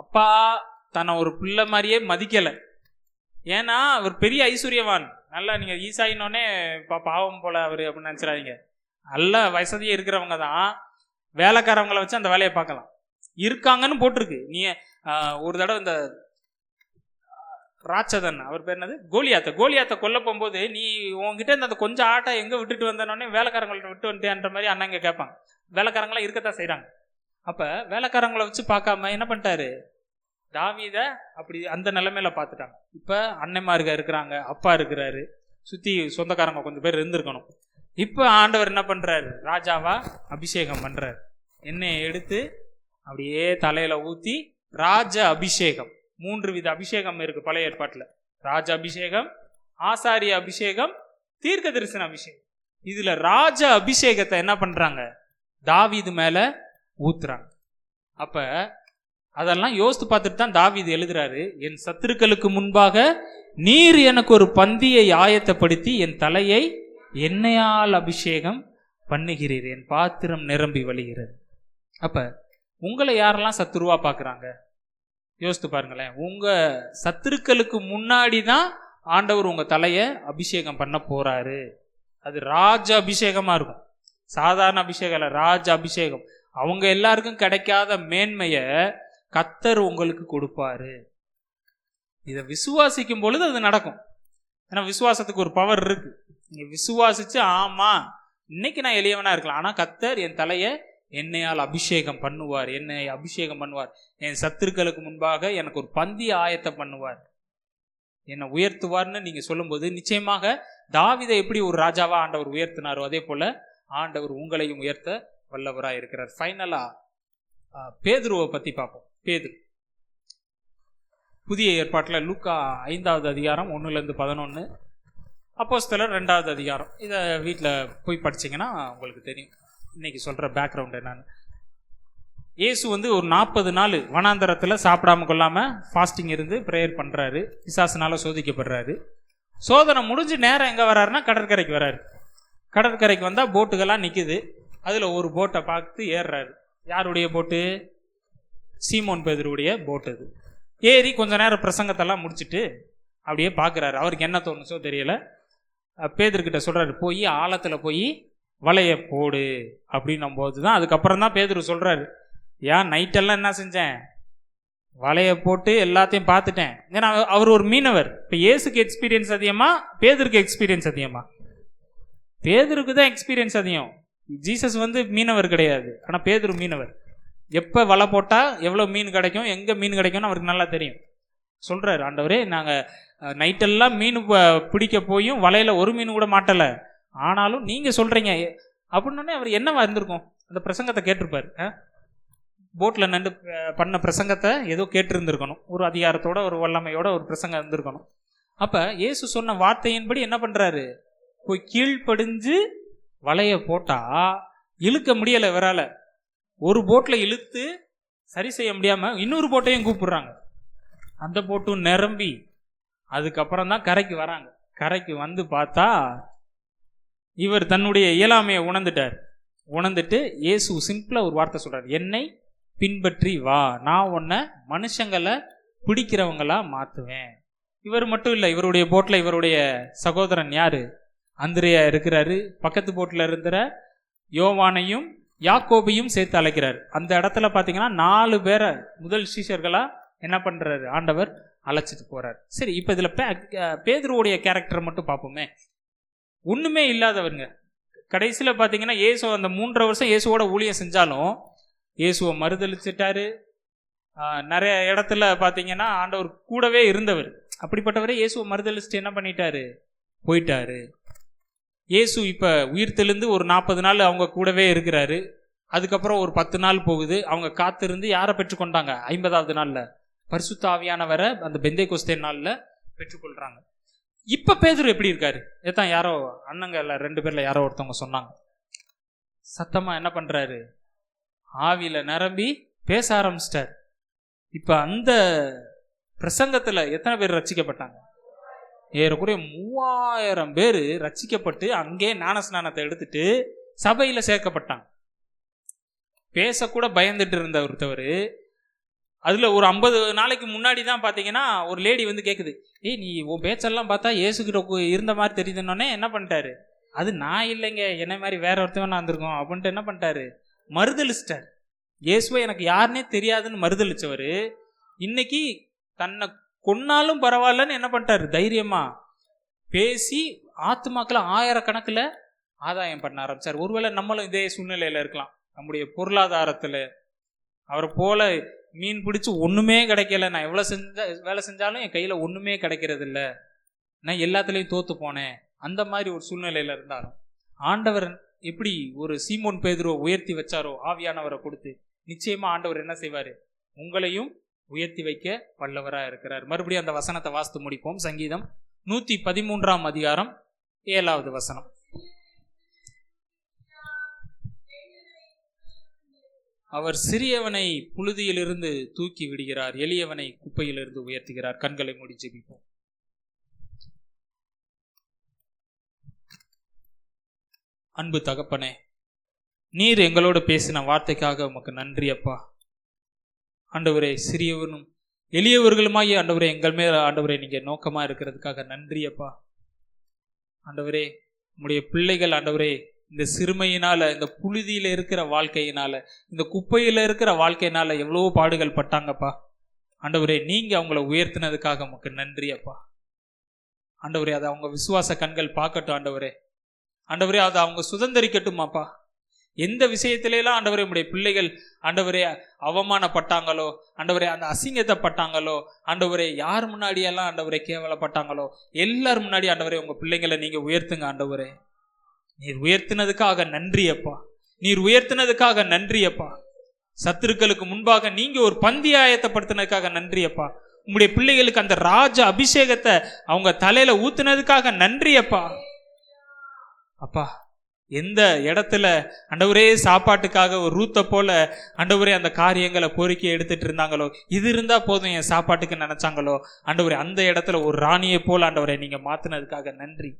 அப்பா தன்னை ஒரு பிள்ளை மாதிரியே மதிக்கல. ஏன்னா அவர் பெரிய ஐஸ்வர்யவான். நல்லா நீங்க ஈசாயினோடனே பாவம் போல அவரு அப்படின்னு நினைச்சிடாதீங்க. நல்ல வசதியே இருக்கிறவங்க தான் வேலைக்காரவங்களை வச்சு அந்த வேலையை பார்க்கலாம். இருக்காங்கன்னு போட்டிருக்கு. நீ ஒரு தடவை இந்த ராட்சதன், அவர் பேர் என்னது, கோலியாத்தை கொல்ல போகும்போது, நீ உங்ககிட்ட இந்த கொஞ்சம் ஆட்டை எங்க விட்டுட்டு வந்தனோடனே வேலைக்காரங்கள்ட்ட விட்டு வந்துட்டேன்ற மாதிரி அண்ணங்க கேட்பாங்க. வேலைக்காரங்களாம் இருக்கத்தான் செய்யறாங்க. அப்ப வேலைக்காரங்களை வச்சு பார்க்காம என்ன பண்ணிட்டாரு, தாவீத அப்படி அந்த நிலைமையில பார்த்துட்டாங்க. இப்ப அன்னைமாருங்க இருக்கிறாங்க, அப்பா இருக்கிறாரு, சுத்தி சொந்தக்காரங்க கொஞ்சம் பேர் இருந்திருக்கணும். இப்ப ஆண்டவர் என்ன பண்றாரு, ராஜாவா அபிஷேகம் பண்றாரு. எண்ணெயை எடுத்து அப்படியே தலையில ஊத்தி ராஜ அபிஷேகம். 3 வித அபிஷேகம் இருக்கு பழைய ஏற்பாட்டுல. ராஜ அபிஷேகம், ஆசாரிய அபிஷேகம், தீர்க்க தரிசன அபிஷேகம். இதுல ராஜ அபிஷேகத்தை என்ன பண்றாங்க, தாவீது மேல ஊத்துறாங்க. அப்ப அதெல்லாம் யோசித்து பார்த்துட்டு தான் தாவீது எழுதுறாரு, என் சத்துருக்களுக்கு முன்பாக நீர் எனக்கு ஒரு பந்தியை ஆயத்தப்படுத்தி என் தலையை எண்ணெயால் அபிஷேகம் பண்ணுகிறீர், என் பாத்திரம் நிரம்பி வழிகிறது. அப்ப உங்களை யாரெல்லாம் சத்துருவா பார்க்குறாங்க யோசித்து பாருங்களேன். உங்க சத்துருக்களுக்கு முன்னாடி தான் ஆண்டவர் உங்க தலையை அபிஷேகம் பண்ண போறாரு. அது ராஜ அபிஷேகமா இருக்கும், சாதாரண அபிஷேகம் இல்ல, ராஜ அபிஷேகம். அவங்க எல்லாருக்கும் கிடைக்காத மேன்மைய கர்த்தர் உங்களுக்கு கொடுப்பாரு. இதை விசுவாசிக்கும் பொழுது அது நடக்கும். ஏன்னா விசுவாசத்துக்கு ஒரு பவர் இருக்கு. நீங்க விசுவாசிச்சு, ஆமா இன்னைக்கு நான் எளியவனா இருக்கலாம், ஆனா கர்த்தர் என் தலையை எண்ணெயால் அபிஷேகம் பண்ணுவார், என்னை அபிஷேகம் பண்ணுவார், என் சத்துருக்களுக்கு முன்பாக எனக்கு ஒரு பந்தி ஆயத்தம் பண்ணுவார், என்னை உயர்த்துவார்னு நீங்க சொல்லும்போது நிச்சயமாக தாவீதை எப்படி ஒரு ராஜாவா ஆண்டவர் உயர்த்தினாரோ அதே போல ஆண்டவர் உங்களையும் உயர்த்த வல்லவராக இருக்கிறார். ஃபைனலா பேதுருவை பத்தி பார்ப்போம். பேதுரு புதிய ஏற்பாட்டில் லூக்கா 5வது அதிகாரம் 1-11, அப்போஸ்தலர் 2வது அதிகாரம். இதை வீட்டில் போய் படிச்சிங்கன்னா உங்களுக்கு தெரியும் இன்னைக்கு சொல்கிற பேக்ரவுண்ட் என்னன்னு. இயேசு வந்து ஒரு 40 நாள் வனாந்தரத்தில் சாப்பிடாம கொள்ளாமல் ஃபாஸ்டிங் இருந்து ப்ரேயர் பண்ணுறாரு. பிசாசுனால சோதிக்கப்படுறாரு. சோதனை முடிஞ்சு நேரம் எங்கே வர்றாருன்னா கடற்கரைக்கு வர்றாரு. கடற்கரைக்கு வந்தால் போட்டுகள்லாம் நிற்குது. அதில் ஒரு போட்டை பார்த்து ஏறுறாரு. யாருடைய போட்டு? சீமோன் பேதுருடைய போட்டு. அது ஏறி கொஞ்ச நேரம் பிரசங்கத்தெல்லாம் முடிச்சுட்டு அப்படியே பார்க்குறாரு. அவருக்கு என்ன தோணுச்சோ தெரியல. பேதுருக்கிட்ட சொல்கிறாரு, போய் ஆழத்தில் போய் வலையை போடு அப்படின்னும் போது தான் அதுக்கப்புறம் தான் பேதுரு சொல்கிறாரு, ஏன் நைட்டெல்லாம் என்ன செஞ்சேன், வலையை போட்டு எல்லாத்தையும் பார்த்துட்டேன். ஏன்னா அவர் ஒரு மீனவர். இப்போ இயேசுக்கு எக்ஸ்பீரியன்ஸ் அதிகமாக, பேதுருக்கு எக்ஸ்பீரியன்ஸ் அதிகமாக? பேதுருக்கு தான் எக்ஸ்பீரியன்ஸ் அதிகம். ஜீசஸ் மீனவர் கிடையாது, ஆனால் பேதுரு மீனவர். எப்போ வலை போட்டால் எவ்வளோ மீன் கிடைக்கும், எங்கே மீன் கிடைக்கும்னு அவருக்கு நல்லா தெரியும். சொல்கிறார், ஆண்டவரே நாங்கள் நைட்டெல்லாம் மீன் பிடிக்க போயும் வலையில் ஒரு மீன் கூட மாட்டலை, ஆனாலும் நீங்கள் சொல்கிறீங்க அப்படின்னோடனே அவர் என்னவா இருந்திருக்கும்? அந்த பிரசங்கத்தை கேட்டிருப்பார். போட்டில் நண்டு பண்ண பிரசங்கத்தை ஏதோ கேட்டிருந்துருக்கணும், ஒரு அதிகாரத்தோட ஒரு வல்லமையோட ஒரு பிரசங்கம் இருந்திருக்கணும். அப்போ இயேசு சொன்ன வார்த்தையின்படி என்ன பண்ணுறாரு, போய் கீழ்ப்படிஞ்சு வலையை போட்டால் இழுக்க முடியலை இவரால். ஒரு போட்டில் இழுத்து சரி செய்ய முடியாமல் இன்னொரு போட்டையும் கூப்பிடுறாங்க. அந்த போட்டும் நிரம்பி அதுக்கப்புறம் தான் கரைக்கு வராங்க. கரைக்கு வந்து பார்த்தா இவர் தன்னுடைய இயலாமையை உணர்ந்துட்டு இயேசு சிம்பிளாக ஒரு வார்த்தை சொல்கிறார், என்னை பின்பற்றி வா, நான் உன்னை மனுஷங்களை பிடிக்கிறவங்களா மாற்றுவேன். இவர் மட்டும் இல்லை, இவருடைய போட்டில் இவருடைய சகோதரன் யார், அந்திரேயா இருக்கிறாரு. பக்கத்து போட்டில் இருக்கிற யோவானையும் யாக்கோபையும் சேர்த்து அழைக்கிறார். அந்த இடத்துல பார்த்தீங்கன்னா 4 பேரை முதல் சீஷர்களாக என்ன பண்ணுறாரு, ஆண்டவர் அழைச்சிட்டு போகிறார். சரி, இப்போ இதில் பேதுருவுடைய கேரக்டர் மட்டும் பார்ப்போமே. ஒன்றுமே இல்லாதவருங்க. கடைசியில் பார்த்தீங்கன்னா இயேசு அந்த 3.5 வருஷம் இயேசுவோட ஊழியம் செஞ்சாலும் இயேசுவை மறுதளிச்சிட்டாரு. நிறைய இடத்துல பார்த்தீங்கன்னா ஆண்டவர் கூடவே இருந்தவர். அப்படிப்பட்டவரே இயேசுவை மறுதளிச்சுட்டு என்ன பண்ணிட்டாரு, போயிட்டாரு. இயேசு இப்போ உயிர்த்தெழுந்து ஒரு 40 நாள் அவங்க கூடவே இருக்கிறாரு. அதுக்கப்புறம் ஒரு 10 நாள் போகுது. அவங்க காத்திருந்து யாரை பெற்றுக்கொண்டாங்க, 50வது நாளில் பரிசுத்த ஆவியானவரை அந்த பெந்தேகொஸ்தே நாளில் பெற்றுக்கொள்கிறாங்க. இப்போ பேதுரு எப்படி இருக்காரு, ஏதான் யாரோ அண்ணங்க இல்லை 2 பேரில் யாரோ ஒருத்தவங்க சொன்னாங்க, சத்தமாக என்ன பண்ணுறாரு, ஆவியில் நிரம்பி பேச ஆரம்பிச்சிட்டார். இப்போ அந்த பிரசங்கத்தில் எத்தனை பேர் ரட்சிக்கப்பட்டாங்க? ஏறக்குறைய 3000 பேர் ரட்சிக்கப்பட்டு அங்கே ஞானஸ்நானத்தை எடுத்துட்டு சபையில் சேர்க்கப்பட்டாங்க. பேசக்கூட பயந்துட்டு இருந்த ஒருத்தவர், அதில் ஒரு 50 நாளைக்கு முன்னாடி தான் பார்த்தீங்கன்னா ஒரு லேடி கேட்குது, ஏய் நீ உன் பேச்செல்லாம் பார்த்தா இயேசுகிட்ட இருந்த மாதிரி தெரியுதுன்னொன்னே என்ன பண்ணிட்டாரு, அது நான் இல்லைங்க, என்ன மாதிரி வேற ஒருத்தவன் வந்திருக்கோம் அப்படின்ட்டு என்ன பண்ணிட்டாரு, மறுதளிச்சிட்டார். இயேசுவை எனக்கு யாருன்னே தெரியாதுன்னு மறுதளிச்சவர் இன்னைக்கு தன்னை கொன்னாலும் பரவாயில்லன்னு என்ன பண்ணிட்டாரு, தைரியமா பேசி ஆத்துமாக்களை 1000 கணக்கில் ஆதாயம் பண்ண ஆரம்பிச்சார். ஒருவேளை நம்மளும் இதே சூழ்நிலையில் இருக்கலாம். நம்முடைய பொருளாதாரத்தில் அவரை போல மீன் பிடிச்சி ஒன்றுமே கிடைக்கல, நான் எவ்வளோ வேலை செஞ்சாலும் என் கையில் ஒன்றுமே கிடைக்கிறது இல்லை, நான் எல்லாத்துலேயும் தோற்று போனேன், அந்த மாதிரி ஒரு சூழ்நிலையில் இருந்தாலும் ஆண்டவர் எப்படி ஒரு சீமோன் பேதுருவை உயர்த்தி வச்சாரோ ஆவியானவரை கொடுத்து, நிச்சயமாக ஆண்டவர் என்ன செய்வார், உங்களையும் உயர்த்தி வைக்க வல்லவராக இருக்கிறார். மறுபடியும் அந்த வசனத்தை வாசித்து முடிப்போம். சங்கீதம் 113 அதிகாரம் 7வது வசனம். அவர் சிறியவனை புழுதியிலிருந்து தூக்கி விடுகிறார், எளியவனை குப்பையிலிருந்து உயர்த்துகிறார். கண்களை மூடி ஜெபிப்போம். அன்பு தகப்பனே, நீர் எங்களோடு பேசின வார்த்தைக்காக உமக்கு நன்றி அப்பா. ஆண்டவரே, சிறியவனும் எளியவர்களுமாய் ஆண்டவரே எங்கள் மேல் ஆண்டவரே நீங்கள் நோக்கமாக இருக்கிறதுக்காக நன்றி அப்பா. ஆண்டவரே, உம்முடைய பிள்ளைகள் ஆண்டவரே இந்த சிறுமையினால், இந்த புழுதியில் இருக்கிற வாழ்க்கையினால், இந்த குப்பையில் இருக்கிற வாழ்க்கையினால் எவ்வளோ பாடுகள் பட்டாங்கப்பா. ஆண்டவரே, நீங்கள் அவங்கள உயர்த்தினதுக்காக உமக்கு நன்றி அப்பா. ஆண்டவரே, அதை அவங்க விசுவாச கண்கள் பார்க்கட்டும் ஆண்டவரே. ஆண்டவரே, அதை அவங்க சுதந்திரிக்கட்டுமாப்பா. எந்த விஷயத்திலாம் ஆண்டவரே உடைய பிள்ளைகள் ஆண்டவரே அவமானப்பட்டாங்களோ, ஆண்டவரே அந்த அசிங்கத்தை பட்டாங்களோ, ஆண்டவரே யார் முன்னாடியெல்லாம் ஆண்டவரே கேவலப்பட்டாங்களோ, எல்லாரும் முன்னாடி ஆண்டவரே உங்கள் பிள்ளைங்களை நீங்கள் உயர்த்துங்க ஆண்டவரே. நீர் உயர்த்தினதுக்காக நன்றி அப்பா. நீர் உயர்த்தினதுக்காக நன்றி அப்பா. சத்துருக்களுக்கு முன்பாக நீங்க ஒரு பந்தி ஆயத்தப்படுத்தினதுக்காக நன்றி அப்பா. உங்களுடைய பிள்ளைகளுக்கு அந்த ராஜ அபிஷேகத்தை அவங்க தலையில ஊத்துனதுக்காக நன்றி அப்பா. அப்பா, எந்த இடத்துல ஆண்டவரே சாப்பாட்டுக்காக ஒரு ரூத்தை போல ஆண்டவரே அந்த காரியங்களை கோரிக்கை எடுத்துட்டு இருந்தாங்களோ, இது இருந்தா போதும் என் சாப்பாட்டுக்கு நினைச்சாங்களோ, ஆண்டவரே அந்த இடத்துல ஒரு ராணியை போல ஆண்டவரே நீங்க மாத்தினதுக்காக நன்றி.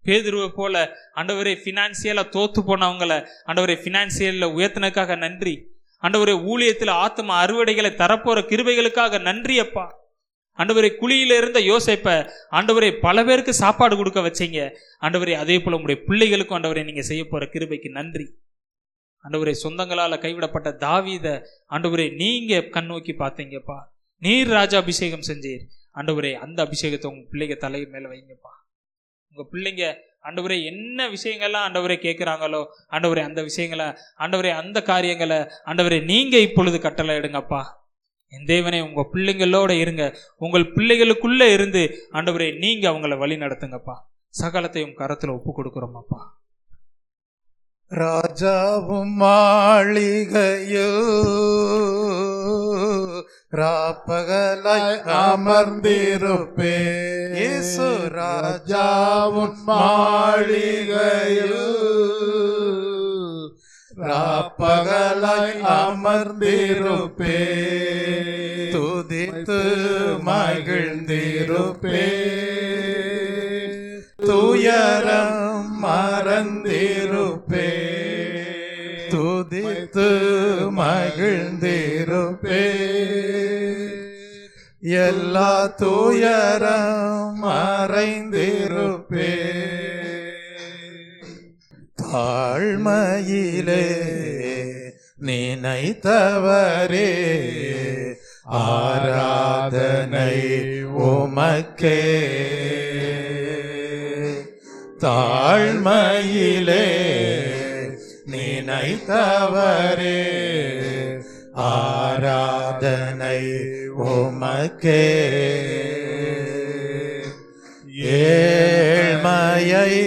பேதுருவை போல ஆண்டவரே ஃபினான்சியலா தோத்து போனவங்களை ஆண்டவரே ஃபினான்சியல்ல உயர்த்தினதுக்காக நன்றி. ஆண்டவரே ஊழியத்தில் ஆத்ம அறுவடைகளை தரப்போற கிருபைகளுக்காக நன்றி அப்பா. ஆண்டவரே குழியில இருந்த யோசேப்பை ஆண்டவரே பல பேருக்கு சாப்பாடு கொடுக்க வச்சீங்க. ஆண்டவரே அதே போல உங்களுடைய பிள்ளைகளுக்கும் ஆண்டவரே நீங்க செய்ய போற கிருபைக்கு நன்றி. ஆண்டவரே சொந்தங்களால் கைவிடப்பட்ட தாவீதை ஆண்டவரே நீங்க கண்ணோக்கி பார்த்தீங்கப்பா. நீர் ராஜா அபிஷேகம் செஞ்சீர். ஆண்டவரே அந்த அபிஷேகத்தை உங்க பிள்ளைங்க தலை மேல வைங்கப்பா. உங்க பிள்ளைங்க ஆண்டவரே என்ன விஷயங்கள்லாம் ஆண்டவரே கேட்குறாங்களோ ஆண்டவரே அந்த விஷயங்களை ஆண்டவரே அந்த காரியங்களை ஆண்டவரே நீங்க இப்பொழுது கட்டளை எடுங்கப்பா. என் தேவனே உங்க பிள்ளைங்களோட இருங்க. உங்கள் பிள்ளைகளுக்குள்ள இருந்து ஆண்டவரே நீங்க அவங்கள வழி நடத்துங்கப்பா. சகலத்தையும் கரத்துல ஒப்பு கொடுக்குறோமாப்பா. ராஜாவும் மாளிகையில் ராப்பகலாய் அமர்ந்திருப்பே. இயேசு ராஜாவும் மாளிகையில் ராப்பகலாய் அமர்ந்திருப்பே. துதித்து மகிழ்ந்திருப்பே. துயரம் மறந்திருப்பே. துதித்து மகிழ்ந்திருப்பே. எல்லா துயரம் மறைந்திருப்பே. தாழ்மையிலே நினைத்தவரே ஆராதனை உமக்கே. தாழ்மையிலே நினைத்தவரே ஆராதனை உமக்கே. ஏழ்மையை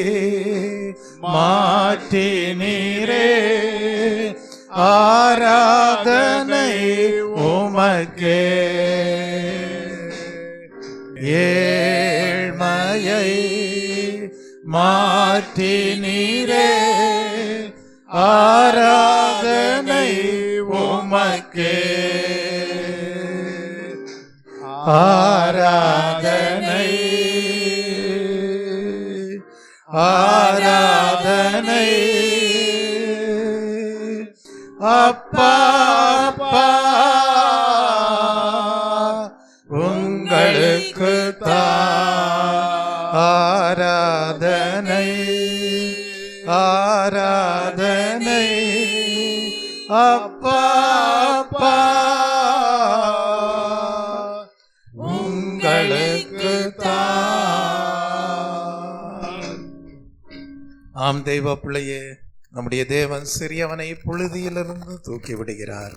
மாற்றி நீரே ஆராதனை உமக்கே. ஏழ்மையை மாற்றி நீரே ஆராதனை உமக்கே. ஆராதனை ஆராதனை அப்பா அப்பா உங்களுக்கு ஆராதனை ஆராதனை அப்பா அப்பா உங்களுக்கு ஆம் தெய்வ பிள்ளையே, நம்முடைய தேவன் சிறியவனை புழுதியிலிருந்து தூக்கி விடுகிறார்,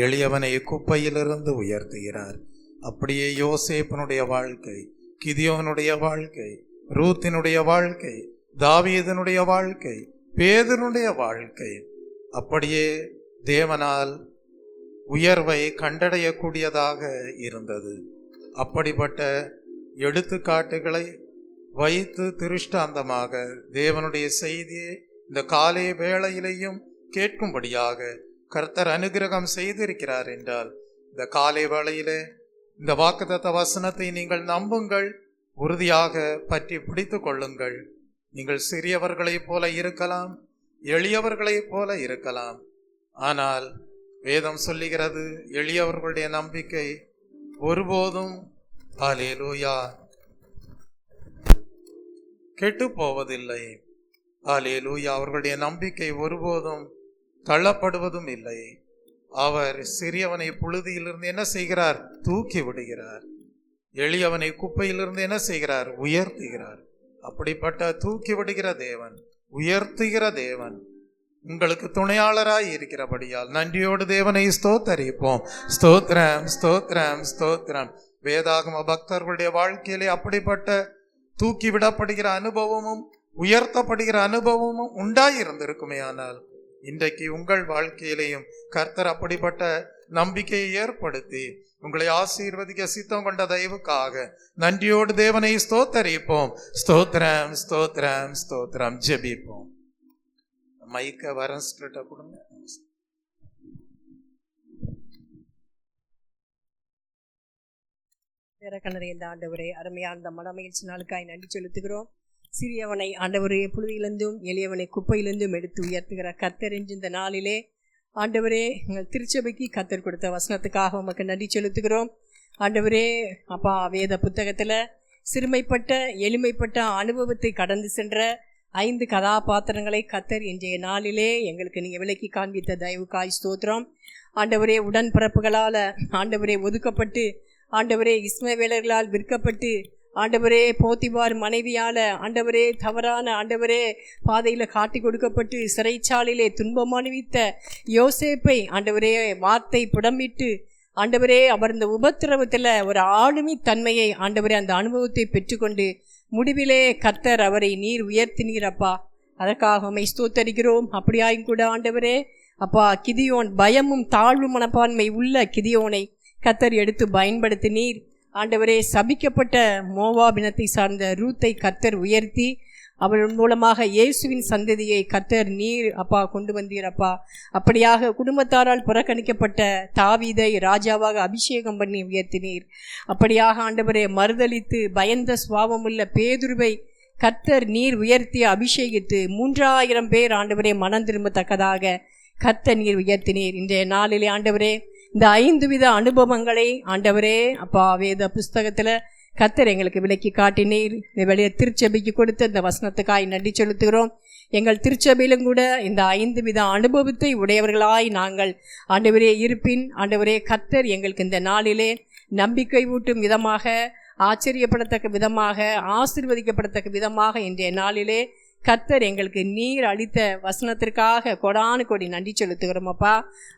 எளியவனை குப்பையிலிருந்து உயர்த்துகிறார். அப்படியே யோசேப்பனுடைய வாழ்க்கை, கிதியோனுடைய வாழ்க்கை, ரூத்தினுடைய வாழ்க்கை, தாவீதனுடைய வாழ்க்கை, பேதுருடைய வாழ்க்கை அப்படியே தேவனால் உயர்வை கண்டடையக்கூடியதாக இருந்தது. அப்படிப்பட்ட எடுத்துக்காட்டுகளை வைத்து திருஷ்டாந்தமாக தேவனுடைய செய்தியை இந்த காலை வேளையிலையும் கேட்கும்படியாக கர்த்தர் அனுகிரகம் செய்திருக்கிறார் என்றால், இந்த காலை வேளையிலே இந்த வாக்குத்தத்த வசனத்தை நீங்கள் நம்புங்கள், உறுதியாக பற்றி பிடித்து கொள்ளுங்கள். நீங்கள் சிறியவர்களைப் போல இருக்கலாம், எளியவர்களைப் போல இருக்கலாம். ஆனால் வேதம் சொல்லுகிறது, எளியவர்களுடைய நம்பிக்கை ஒருபோதும் அல்லேலூயா கெட்டு போவதில்லை. அல்லேலூயா, அவர்களுடைய நம்பிக்கை ஒருபோதும் தள்ளப்படுவதும் இல்லை. அவர் சிறியவனை புழுதியிலிருந்து என்ன செய்கிறார்? தூக்கி விடுகிறார். எளியவனை குப்பையிலிருந்து என்ன செய்கிறார்? உயர்த்துகிறார். அப்படிப்பட்ட தூக்கி விடுகிற தேவன், உயர்த்துகிற தேவன் உங்களுக்கு துணையாளராய் இருக்கிறபடியால் நன்றியோடு தேவனை ஸ்தோத்தரிப்போம். ஸ்தோத்திரம் ஸ்தோத்திரம் ஸ்தோத்திரம். வேதாகம பக்தர்களுடைய வாழ்க்கையிலே அப்படிப்பட்ட தூக்கி விடப்படுகிற அனுபவமும் உயர்த்தப்படுகிற அனுபவமும் உண்டாயிருந்திருக்குமே. ஆனால் இன்றைக்கு உங்கள் வாழ்க்கையிலேயும் கர்த்தர் அப்படிப்பட்ட நம்பிக்கையை ஏற்படுத்தி உங்களை ஆசீர்வதிக்க சித்தம் கொண்ட தயவுக்காக நன்றியோடு தேவனை ஸ்தோத்தரிப்போம். ஸ்தோத்திரம் ஸ்தோத்திரம் ஸ்தோத்திரம். ஜெபிப்போம். மைக்க வரன்ஸ்கிட்ட கொடுங்க. இந்த ஆண்டவரே, அருமையான அந்த மனமகிழ்ச்சி நாளுக்காய் நன்றி செலுத்துகிறோம். சிறியவனை ஆண்டவரே புழுதியிலிருந்தும் எளியவனை குப்பையிலிருந்தும் எடுத்து உயர்த்துகிற கர்த்தர் என்று இந்த நாளிலே ஆண்டவரே எங்கள் திருச்சபைக்கு கர்த்தர் கொடுத்த வசனத்துக்காக உமக்கு நன்றி செலுத்துகிறோம். ஆண்டவரே அப்பா வேத புத்தகத்தில் சிறுமைப்பட்ட எளிமைப்பட்ட அனுபவத்தை கடந்து சென்ற 5 கதாபாத்திரங்களை கர்த்தர் இன்றைய நாளிலே எங்களுக்கு நீங்கள் விலக்கி காண்பித்த தயவுக்காய் ஸ்தோத்திரம். ஆண்டவரே உடன்பிறப்புகளால் ஆண்டவரே ஒதுக்கப்பட்டு, ஆண்டவரே இஸ்மவேலர்களால் விற்கப்பட்டு, ஆண்டவரே போத்திபார் மனைவியால் ஆண்டவரே தவறான ஆண்டவரே பாதையில் காட்டி கொடுக்கப்பட்டு சிறைச்சாலையிலே துன்பம் அனுபவித்த யோசேப்பை ஆண்டவரே வார்த்தை புடமிட்டு ஆண்டவரே அவர் இந்த உபத்திரவத்தில் ஒரு ஆளுமை தன்மையை ஆண்டவரே அந்த அனுபவத்தை பெற்றுக்கொண்டு முடிவிலே கர்த்தர் அவரை நீர் உயர்த்தினீர் அப்பா. அதற்காக உம்மை ஸ்தோத்தரிக்கிறோம். அப்படியாயும் கூட ஆண்டவரே அப்பா கிதியோன் பயமும் தாழ்வு மனப்பான்மை உள்ள கிதியோனை கர்த்தர் எடுத்து பயன்படுத்தினீர். ஆண்டவரே சபிக்கப்பட்ட மோவாபினத்தை சார்ந்த ரூத்தை கர்த்தர் உயர்த்தி அவள் மூலமாக இயேசுவின் சந்ததியை கர்த்தர் நீர் அப்பா கொண்டு வந்தீர் அப்பா. அப்படியாக குடும்பத்தாரால் புறக்கணிக்கப்பட்ட தாவீதை ராஜாவாக அபிஷேகம் பண்ணி உயர்த்தினீர். அப்படியாக ஆண்டவரே மறுதலித்து பயந்த சுபாவமுள்ள பேதுருவை கர்த்தர் நீர் உயர்த்தி அபிஷேகித்து 3000 பேர் ஆண்டவரே மனம் திரும்பத்தக்கதாக கர்த்தர் நீர் உயர்த்தினீர். இன்றைய நாளிலே ஆண்டவரே இந்த 5 வித அனுபவங்களை ஆண்டவரே அப்பா வேத புஸ்தகத்தில் கர்த்தர் எங்களுக்கு விலக்கி காட்டினீர். இந்த வெளியே திருச்சபைக்கு கொடுத்த இந்த வசனத்துக்காய் நன்றி செலுத்துகிறோம். எங்கள் திருச்சபையிலும் கூட இந்த 5 வித அனுபவத்தை உடையவர்களாய் நாங்கள் ஆண்டவரே இருப்பின் ஆண்டவரே கர்த்தர் எங்களுக்கு இந்த நாளிலே நம்பிக்கை ஊட்டும் விதமாக, ஆச்சரியப்படத்தக்க விதமாக, ஆசீர்வதிக்கப்படத்தக்க விதமாக இன்றைய நாளிலே கர்த்தர் எங்களுக்கு நீர் அளித்த வசனத்திற்காக கொடானு கொடி நன்றி செலுத்துகிறோம் அப்பா.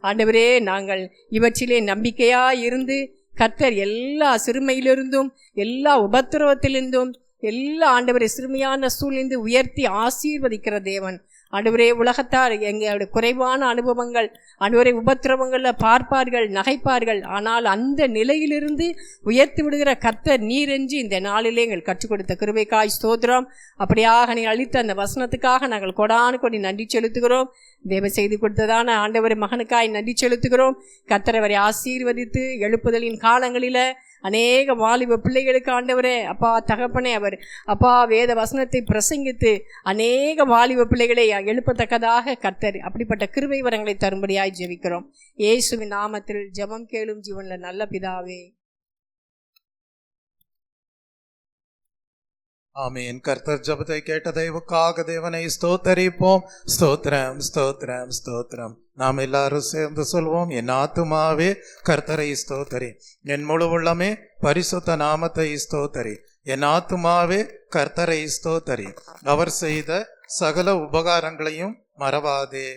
ஆண்டவரே நாங்கள் இவற்றிலே நம்பிக்கையாக இருந்து கர்த்தர் எல்லா சிறுமையிலிருந்தும் எல்லா உபத்திரவத்திலிருந்தும் எல்லா ஆண்டவரை சிறுமையான சூழ்நிலை உயர்த்தி ஆசீர்வதிக்கிற தேவன். ஆண்டவரே உலகத்தார் எங்களுடைய குறைவான அனுபவங்கள் ஆண்டவரை உபத்திரவங்களில் பார்ப்பார்கள், நகைப்பார்கள். ஆனால் அந்த நிலையிலிருந்து உயர்த்தி விடுகிற கர்த்தர் நீரென்று இந்த நாளிலே எங்கள் கற்றுக் கொடுத்த கிருபைக்காய் ஸ்தோத்திரம். அப்படியாக நீ அளித்த அந்த வசனத்துக்காக நாங்கள் கொடானு கொடி நன்றி செலுத்துகிறோம். தேவ செய்து கொடுத்ததான ஆண்டவர் மகனுக்காய் நன்றி செலுத்துகிறோம். கர்த்தர் அவரை ஆசீர்வதித்து எழுப்புதலின் காலங்களில் அநேக வாலிப பிள்ளைகளுக்கு ஆண்டவரே அப்பா தகப்பனே அவர் அப்பா வேத வசனத்தை பிரசங்கித்து அநேக வாலிப பிள்ளைகளை எழுப்பத்தக்கதாக கர்த்தர் அப்படிப்பட்ட கிருபை வரங்களை தரும்படியாய் ஜெபிக்கிறோம். இயேசுவின் நாமத்தில் ஜெபம் கேளும் ஜீவன்ல நல்ல பிதாவே, ஆமீன். கர்த்தர் ஜெபத்தை கேட்ட தயவுக்காக தேவனை ஸ்தோத்தரிப்போம். ஸ்தோத்திரம் ஸ்தோத்திரம் ஸ்தோத்திரம். நாம் எல்லாரும் சேர்ந்து சொல்வோம், என் ஆத்துமாவே கர்த்தரை ஸ்தோத்தரி, என் முழு உள்ளமே பரிசுத்த நாமத்தை ஸ்தோத்தரி. என் ஆத்துமாவே கர்த்தரை ஸ்தோத்தரி, அவர் செய்த சகல உபகாரங்களையும் மறவாதே.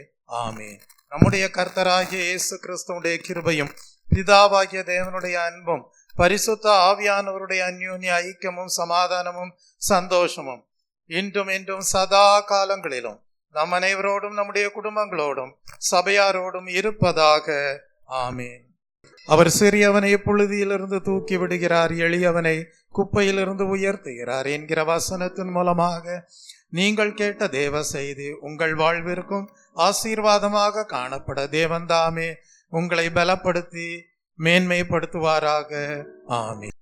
ஆமீன். நம்முடைய கர்த்தராகிய இயேசு கிறிஸ்துவுடைய கிருபையும் பிதாவாகிய தேவனுடைய அன்பும் பரிசுத்த ஆவியானவருடைய அந்யோன்ய ஐக்கியமும் சமாதானமும் சந்தோஷமும் இன்றும் என்றும் சதா காலங்களிலும் நம் அனைவரோடும் நம்முடைய குடும்பங்களோடும் சபையாரோடும் இருப்பதாக. ஆமீன். அவர் சிறியவனை புழுதியிலிருந்து தூக்கி விடுகிறார், எளியவனை குப்பையிலிருந்து உயர்த்துகிறார் என்கிற வசனத்தின் மூலமாக நீங்கள் கேட்ட தேவ செய்தி உங்கள் வாழ்விற்கும் ஆசீர்வாதமாக காணப்பட தேவன் தாமே உங்களை பலப்படுத்தி மேன்மைப்படுத்துவாராக. ஆமீன்.